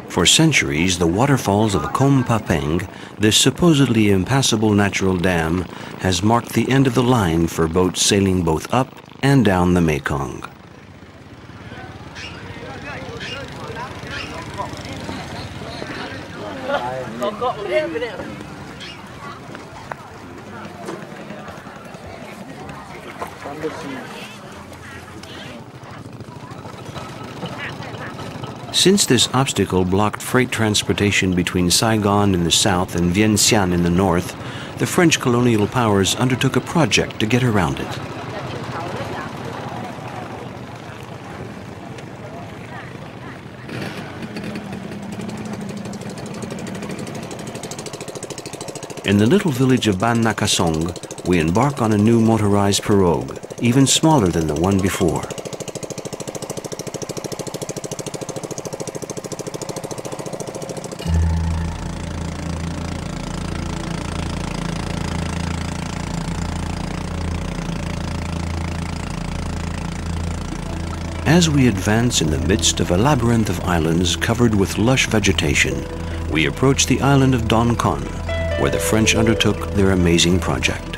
D: For centuries, the waterfalls of the Kom Papeng, this supposedly impassable natural dam, has marked the end of the line for boats sailing both up and down the Mekong. Since this obstacle blocked freight transportation between Saigon in the south and Vientiane in the north, the French colonial powers undertook a project to get around it. In the little village of Ban Nakasong, we embark on a new motorized pirogue, even smaller than the one before. As we advance in the midst of a labyrinth of islands covered with lush vegetation, we approach the island of Don Con, where the French undertook their amazing project.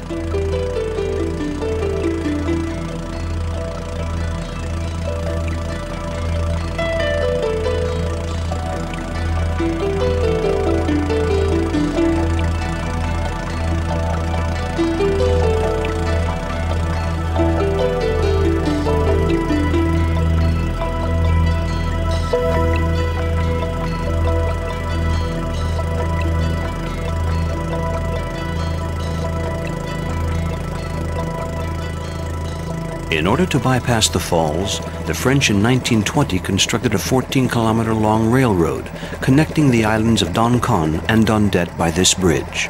D: In order to bypass the falls, the French in 1920 constructed a 14-kilometer-long railroad connecting the islands of Don Con and Don Det by this bridge.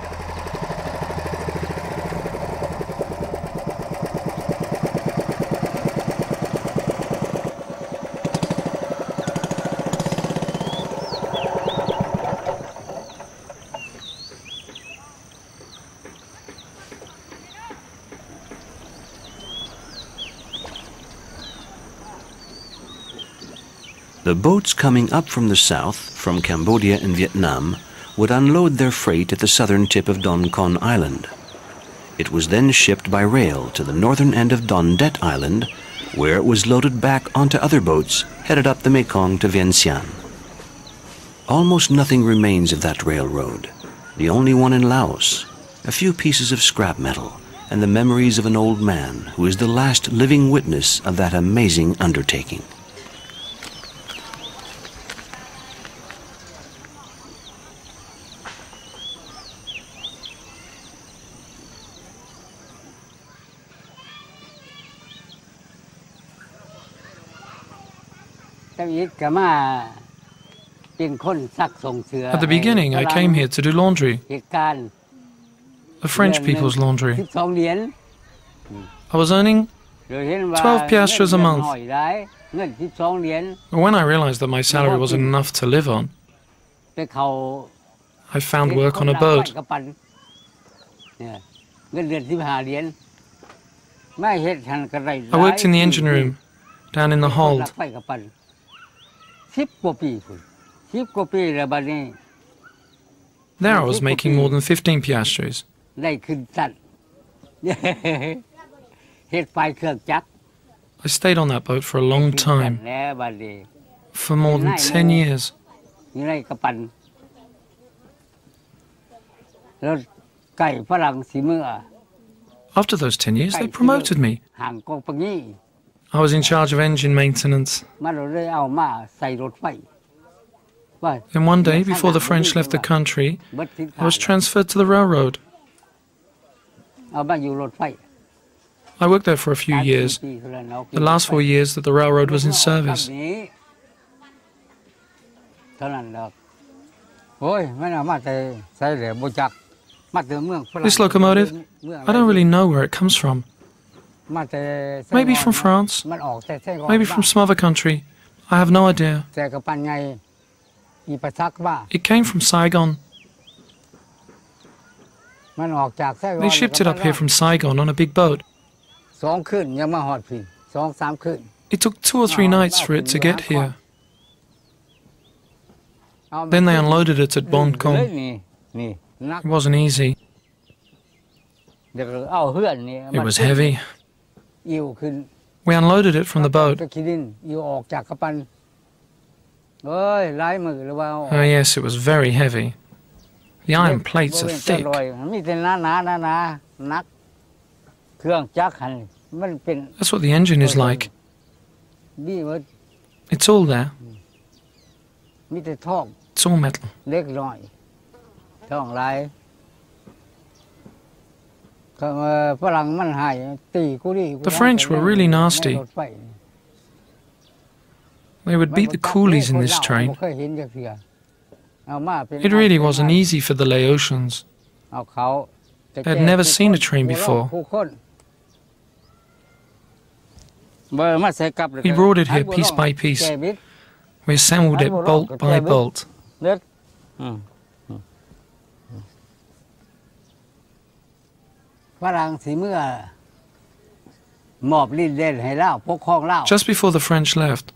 D: The boats coming up from the south, from Cambodia and Vietnam, would unload their freight at the southern tip of Don Con Island. It was then shipped by rail to the northern end of Don Det Island, where it was loaded back onto other boats headed up the Mekong to Vientiane. Almost nothing remains of that railroad, the only one in Laos, a few pieces of scrap metal, and the memories of an old man who is the last living witness of that amazing undertaking.
S: At
G: the beginning, I came here to do laundry, the French people's laundry. I was earning 12 piastres a month. When I realized that my salary wasn't enough to live on, I found work on a boat. I worked in the engine room, down in the hold. There I was making more than 15 piastres. I stayed on that boat for a long time, for more than 10 years. After those 10 years, they promoted me. I was in charge of engine maintenance. Then one day, before the French left the country, I was transferred to the railroad. I worked there for a few years, the last 4 years that the railroad was in service. This locomotive, I don't really know where it comes from. Maybe from France, maybe from some other country. I have no idea. It came from Saigon. They shipped it up here from Saigon on a big boat. It took 2 or 3 nights for it to get here. Then they unloaded it at Bon Kong. It wasn't easy. It was heavy. We unloaded it from the boat. Oh yes, it was very heavy. The iron plates are thick. That's what the engine is like. It's all there. It's all metal. The French were really nasty. They would beat the coolies in this train. It really wasn't easy for the Laotians. They had never seen a train before. We brought it here piece by piece. We assembled it bolt by bolt. Just before the French left,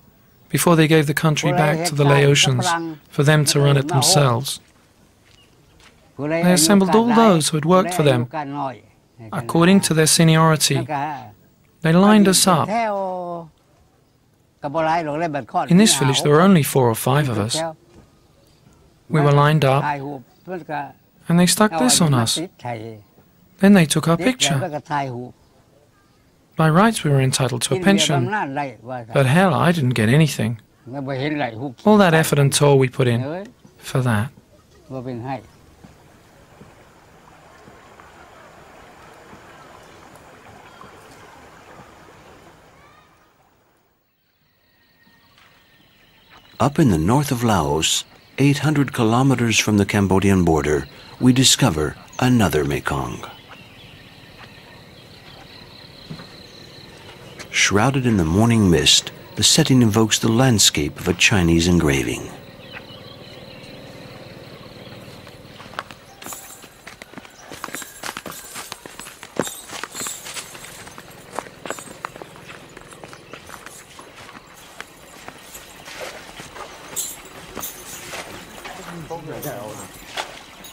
G: before they gave the country back to the Laotians for them to run it themselves, they assembled all those who had worked for them, according to their seniority. They lined us up. In this village there were only 4 or 5 of us. We were lined up, and they stuck this on us. Then they took our picture. By rights we were entitled to a pension, but hell, I didn't get anything. All that effort and toil we put in, for that.
D: Up in the north of Laos, 800 kilometers from the Cambodian border, we discover another Mekong. Shrouded in the morning mist, the setting evokes the landscape of a Chinese engraving.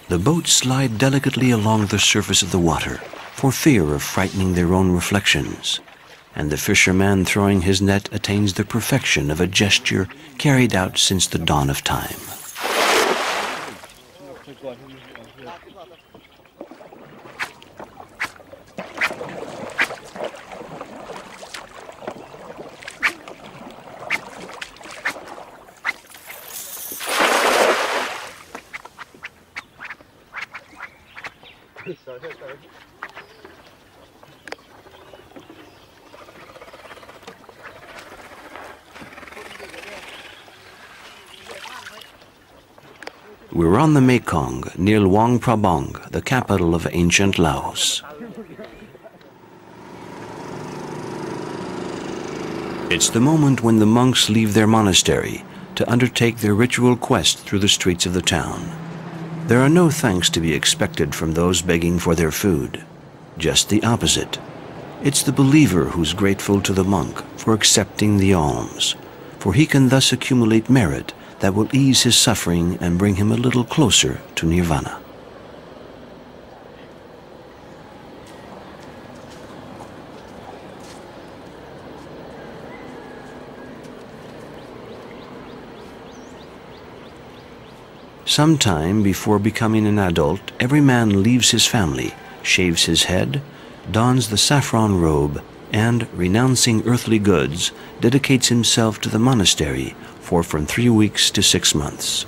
D: The boats slide delicately along the surface of the water, for fear of frightening their own reflections, and the fisherman throwing his net attains the perfection of a gesture carried out since the dawn of time. We're on the Mekong, near Luang Prabang, the capital of ancient Laos. It's the moment when the monks leave their monastery to undertake their ritual quest through the streets of the town. There are no thanks to be expected from those begging for their food. Just the opposite. It's the believer who's grateful to the monk for accepting the alms, for he can thus accumulate merit that will ease his suffering and bring him a little closer to nirvana. Sometime before becoming an adult, every man leaves his family, shaves his head, dons the saffron robe, and, renouncing earthly goods, dedicates himself to the monastery for from 3 weeks to 6 months.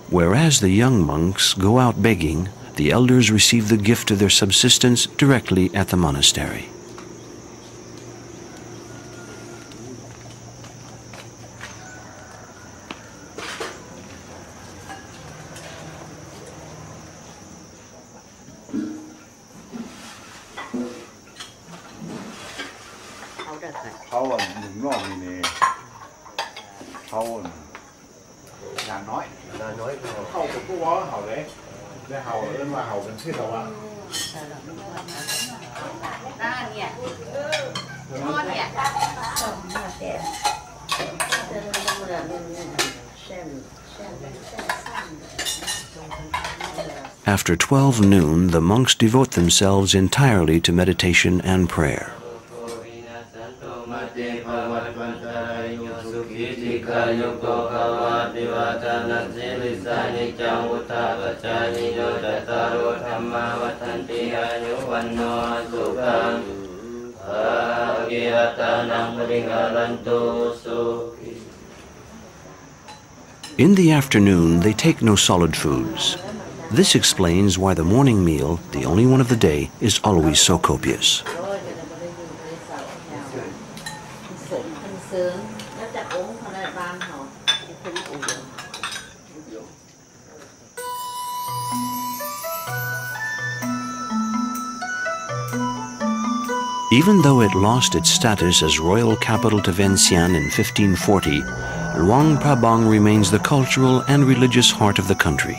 D: Whereas the young monks go out begging, the elders receive the gift of their subsistence directly at the monastery. After 12 noon, the monks devote themselves entirely to meditation and prayer. In the afternoon, they take no solid foods. This explains why the morning meal, the only one of the day, is always so copious. Even though it lost its status as royal capital to Vientiane in 1540, Luang Prabang remains the cultural and religious heart of the country.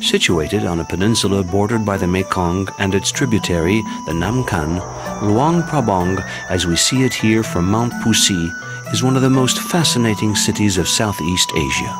D: Situated on a peninsula bordered by the Mekong and its tributary, the Nam Can, Luang Prabang, as we see it here from Mount Pusi, is one of the most fascinating cities of Southeast Asia.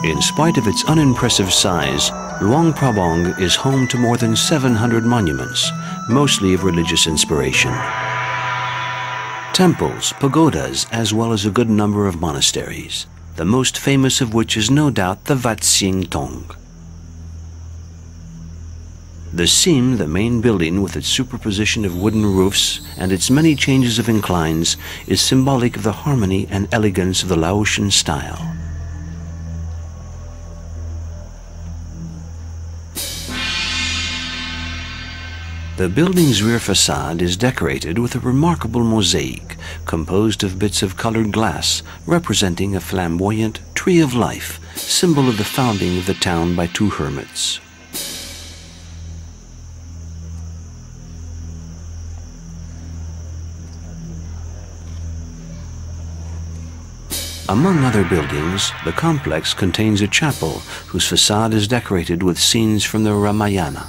D: In spite of its unimpressive size, Luang Prabang is home to more than 700 monuments, mostly of religious inspiration. Temples, pagodas, as well as a good number of monasteries, the most famous of which is no doubt the Wat Sing Tong. The Sim, the main building with its superposition of wooden roofs and its many changes of inclines, is symbolic of the harmony and elegance of the Laotian style. The building's rear facade is decorated with a remarkable mosaic composed of bits of colored glass representing a flamboyant tree of life, symbol of the founding of the town by 2 hermits. Among other buildings, the complex contains a chapel whose facade is decorated with scenes from the Ramayana.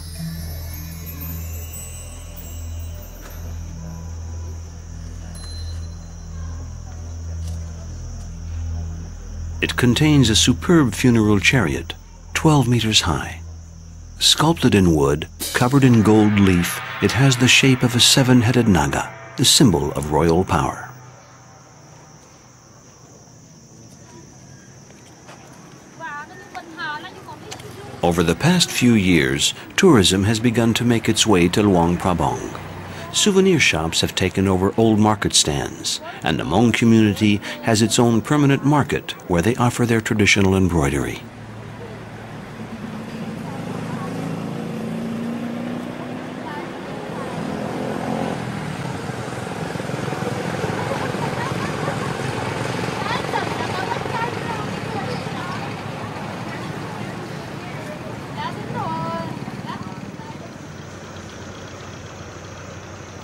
D: It contains a superb funeral chariot, 12 meters high. Sculpted in wood, covered in gold leaf, it has the shape of a seven-headed naga, the symbol of royal power. Over the past few years, tourism has begun to make its way to Luang Prabang. Souvenir shops have taken over old market stands, and the Hmong community has its own permanent market where they offer their traditional embroidery.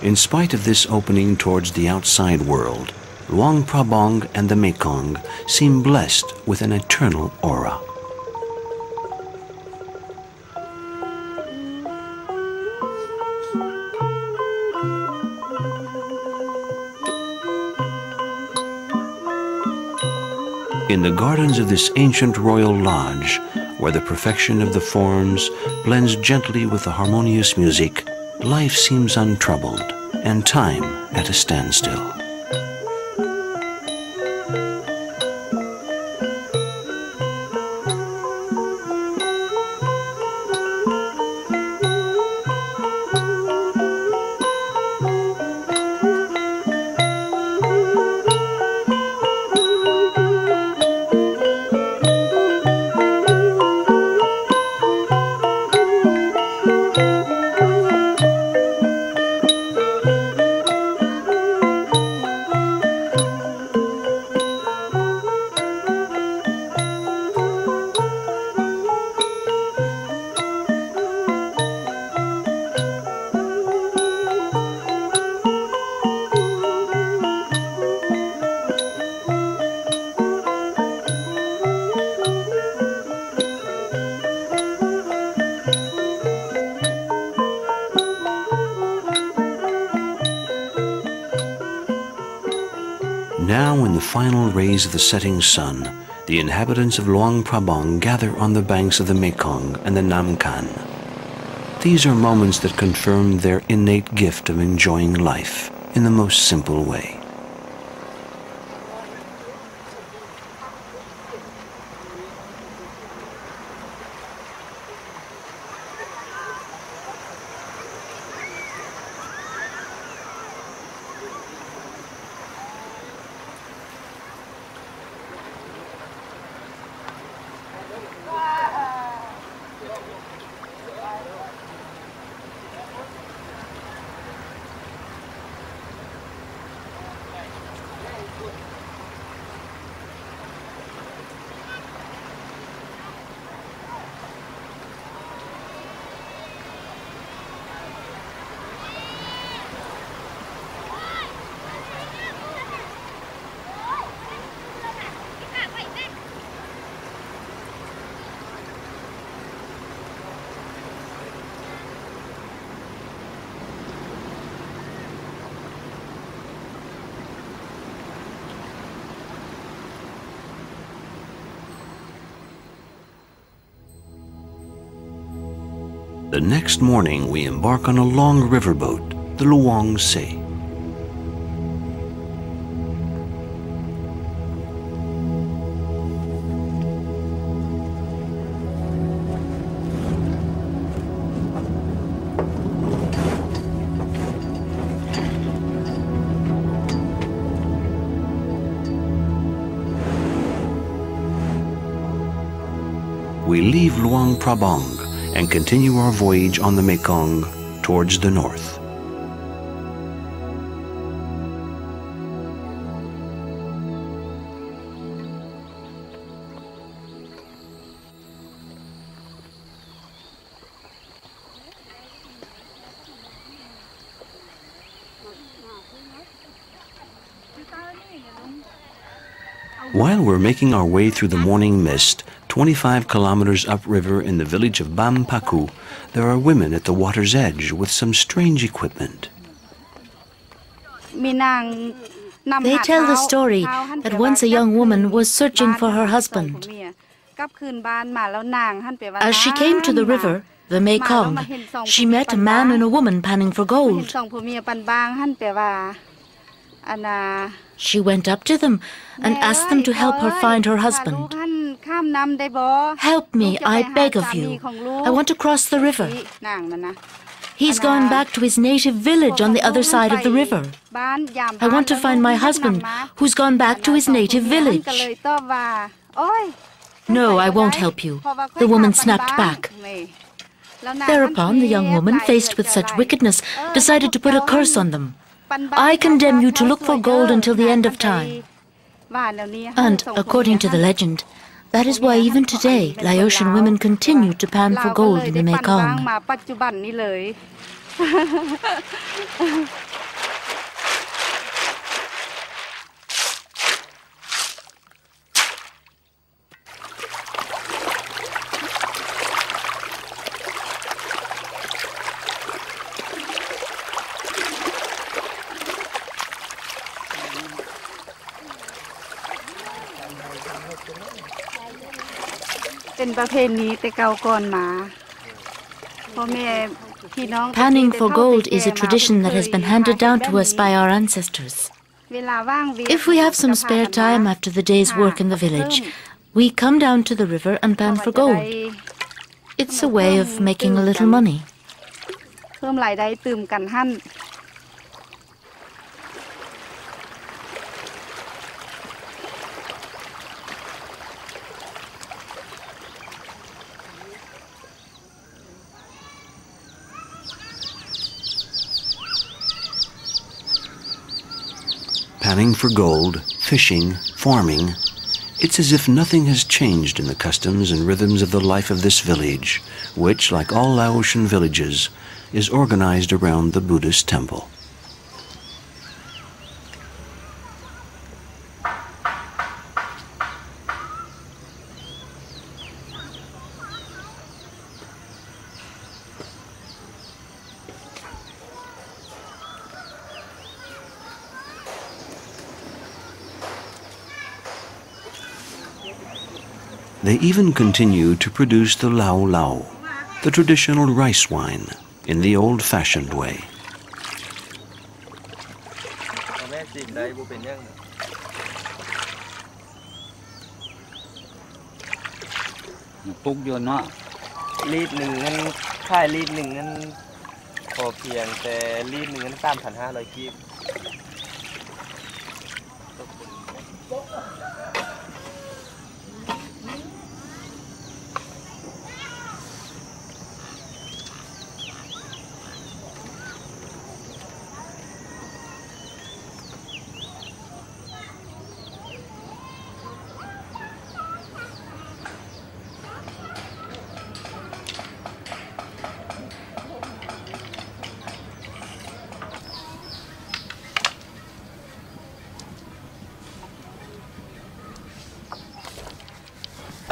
D: In spite of this opening towards the outside world, Luang Prabang and the Mekong seem blessed with an eternal aura. In the gardens of this ancient royal lodge, where the perfection of the forms blends gently with the harmonious music, life seems untroubled and time at a standstill. Now, in the final rays of the setting sun, the inhabitants of Luang Prabang gather on the banks of the Mekong and the Nam Can. These are moments that confirm their innate gift of enjoying life in the most simple way. The next morning, we embark on a long riverboat, the Luang Se. We leave Luang Prabang and continue our voyage on the Mekong towards the north. While we're making our way through the morning mist, 25 kilometers upriver in the village of Bampaku, there are women at the water's edge with some strange equipment.
S: They tell the story that once a young woman was searching for her husband. As she came to the river, the Mekong, she met a man and a woman panning for gold. She went up to them and asked them to help her find her husband. "Help me, I beg of you. I want to cross the river. He's going back to his native village on the other side of the river. I want to find my husband, who's gone back to his native village." "No, I won't help you," the woman snapped back. Thereupon, the young woman, faced with such wickedness, decided to put a curse on them. "I condemn you to look for gold until the end of time." And, according to the legend, that is why even today, Laotian women continue to pan for gold in the Mekong. Panning for gold is a tradition that has been handed down to us by our ancestors. If we have some spare time after the day's work in the village, we come down to the river and pan for gold. It's a way of making a little money.
D: Panning for gold, fishing, farming, it's as if nothing has changed in the customs and rhythms of the life of this village, which, like all Laotian villages, is organized around the Buddhist temple. They even continue to produce the lao lao, the traditional rice wine, in the old-fashioned way.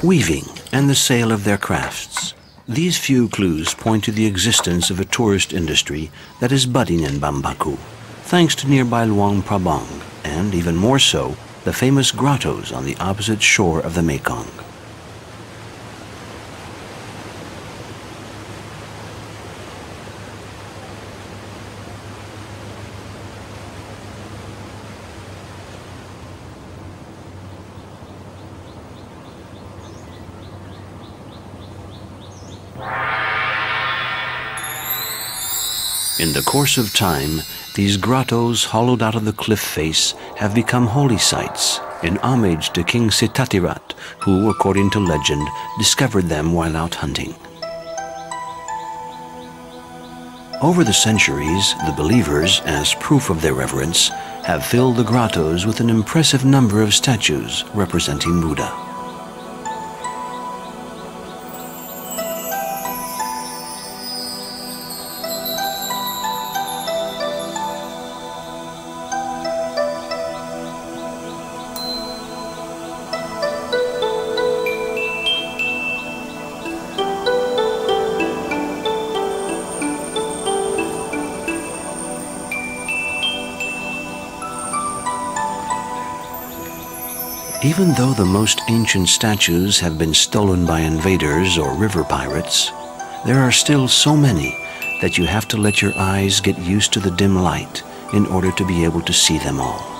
D: Weaving and the sale of their crafts. These few clues point to the existence of a tourist industry that is budding in Bampaku, thanks to nearby Luang Prabang, and even more so, the famous grottos on the opposite shore of the Mekong. In the course of time, these grottos hollowed out of the cliff face have become holy sites in homage to King Sitatirat, who, according to legend, discovered them while out hunting. Over the centuries, the believers, as proof of their reverence, have filled the grottos with an impressive number of statues representing Buddha. Even though the most ancient statues have been stolen by invaders or river pirates, there are still so many that you have to let your eyes get used to the dim light in order to be able to see them all.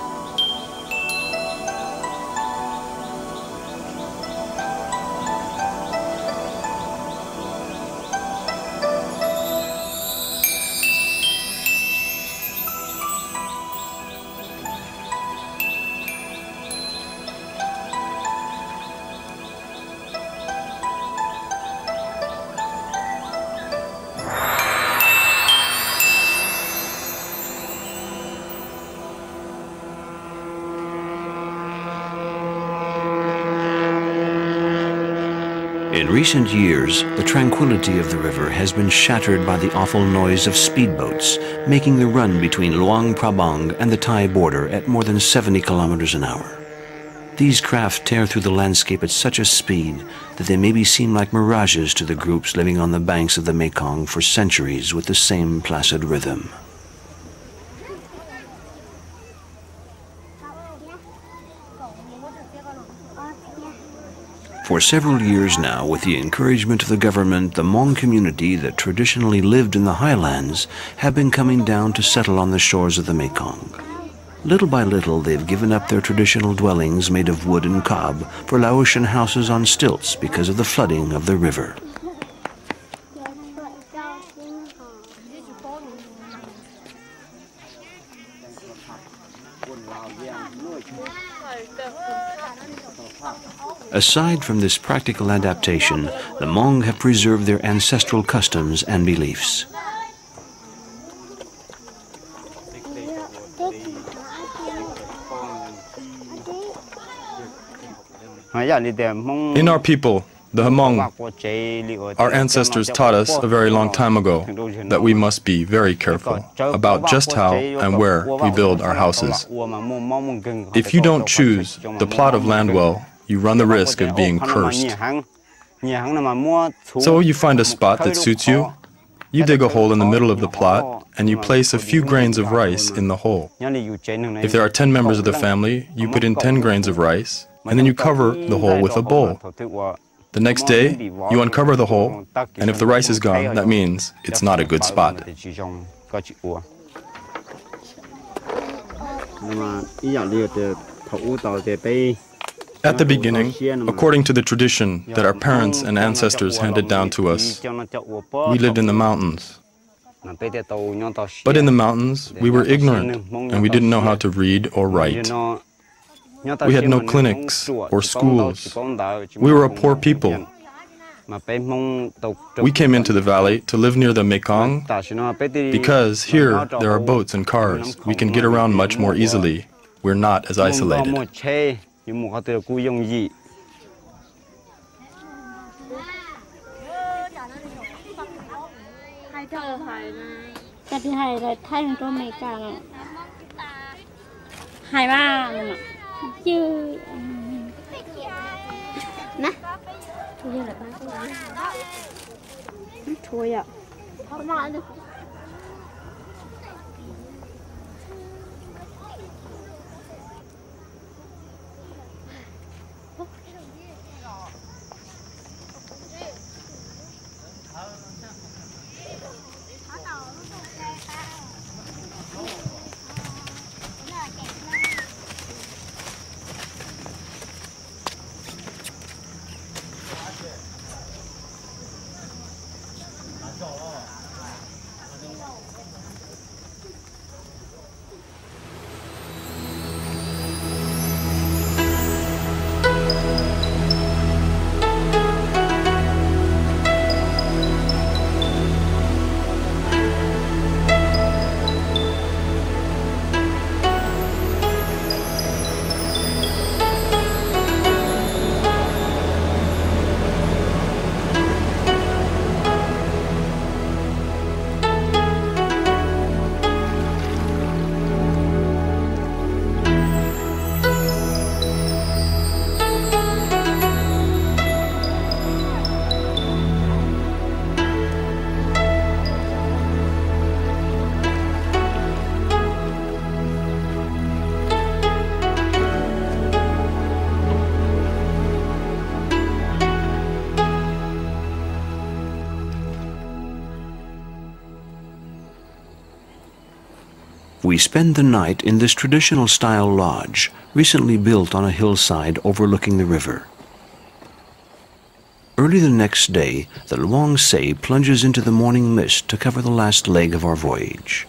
D: In recent years, the tranquility of the river has been shattered by the awful noise of speedboats making the run between Luang Prabang and the Thai border at more than 70 kilometers an hour. These craft tear through the landscape at such a speed that they maybe seem like mirages to the groups living on the banks of the Mekong for centuries with the same placid rhythm. For several years now, with the encouragement of the government, the Hmong community that traditionally lived in the highlands have been coming down to settle on the shores of the Mekong. Little by little, they've given up their traditional dwellings made of wood and cob for Laotian houses on stilts because of the flooding of the river. Aside from this practical adaptation, the Hmong have preserved their ancestral customs and beliefs.
H: In our people, the Hmong, our ancestors taught us a very long time ago that we must be very careful about just how and where we build our houses. If you don't choose the plot of land well, you run the risk of being cursed. So you find a spot that suits you, you dig a hole in the middle of the plot, and you place a few grains of rice in the hole. If there are 10 members of the family, you put in 10 grains of rice, and then you cover the hole with a bowl. The next day, you uncover the hole, and if the rice is gone, that means it's not a good spot. At the beginning, according to the tradition that our parents and ancestors handed down to us, we lived in the mountains. But in the mountains, we were ignorant, and we didn't know how to read or write. We had no clinics or schools. We were a poor people. We came into the valley to live near the Mekong because here there are boats and cars. We can get around much more easily. We're not as isolated.
D: We spend the night in this traditional style lodge, recently built on a hillside overlooking the river. Early the next day, the Luang Se plunges into the morning mist to cover the last leg of our voyage.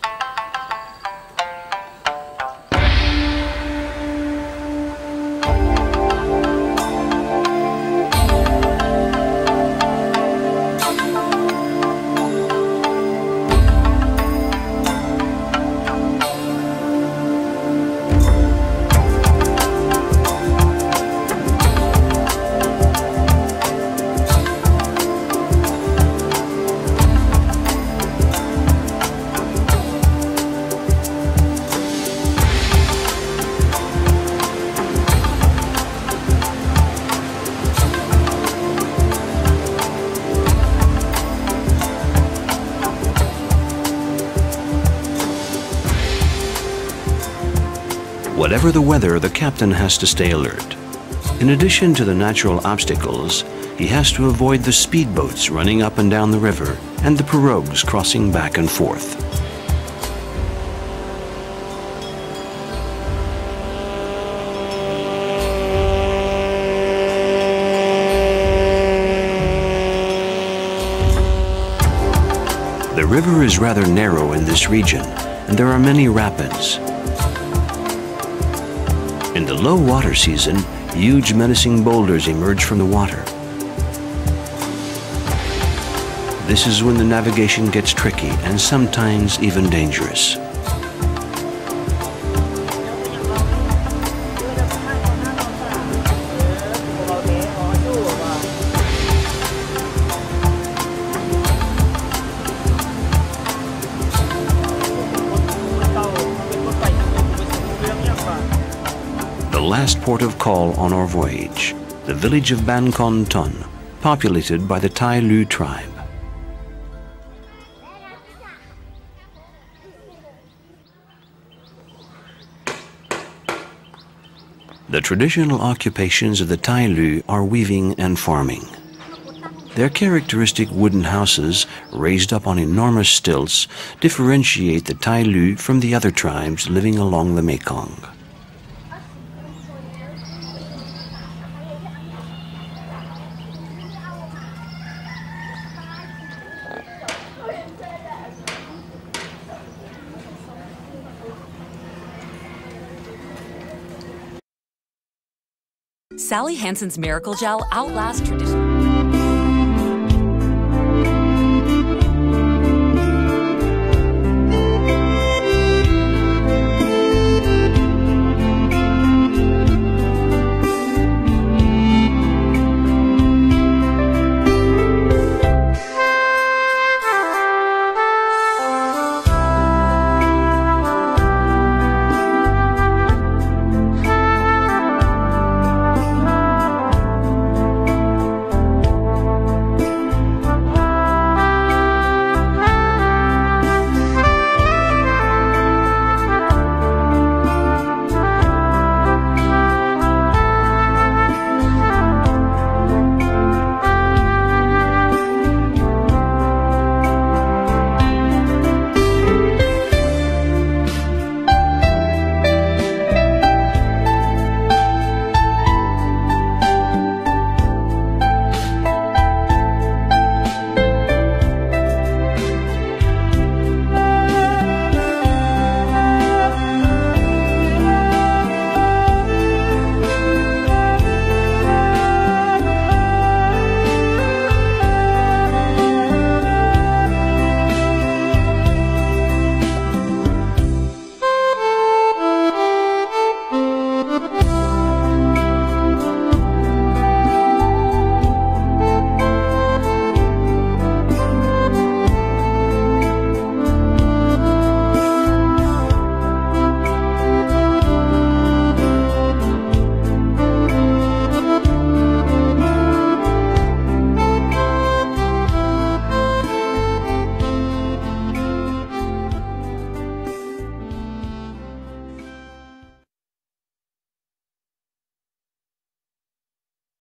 D: Whatever the weather, the captain has to stay alert. In addition to the natural obstacles, he has to avoid the speedboats running up and down the river and the pirogues crossing back and forth. The river is rather narrow in this region, and there are many rapids. In the low water season, huge menacing boulders emerge from the water. This is when the navigation gets tricky and sometimes even dangerous. The last port of call on our voyage, the village of Ban Kon Ton, populated by the Tai Lu tribe. The traditional occupations of the Tai Lu are weaving and farming. Their characteristic wooden houses, raised up on enormous stilts, differentiate the Tai Lu from the other tribes living along the Mekong.
T: Sally Hansen's Miracle Gel outlasts traditional.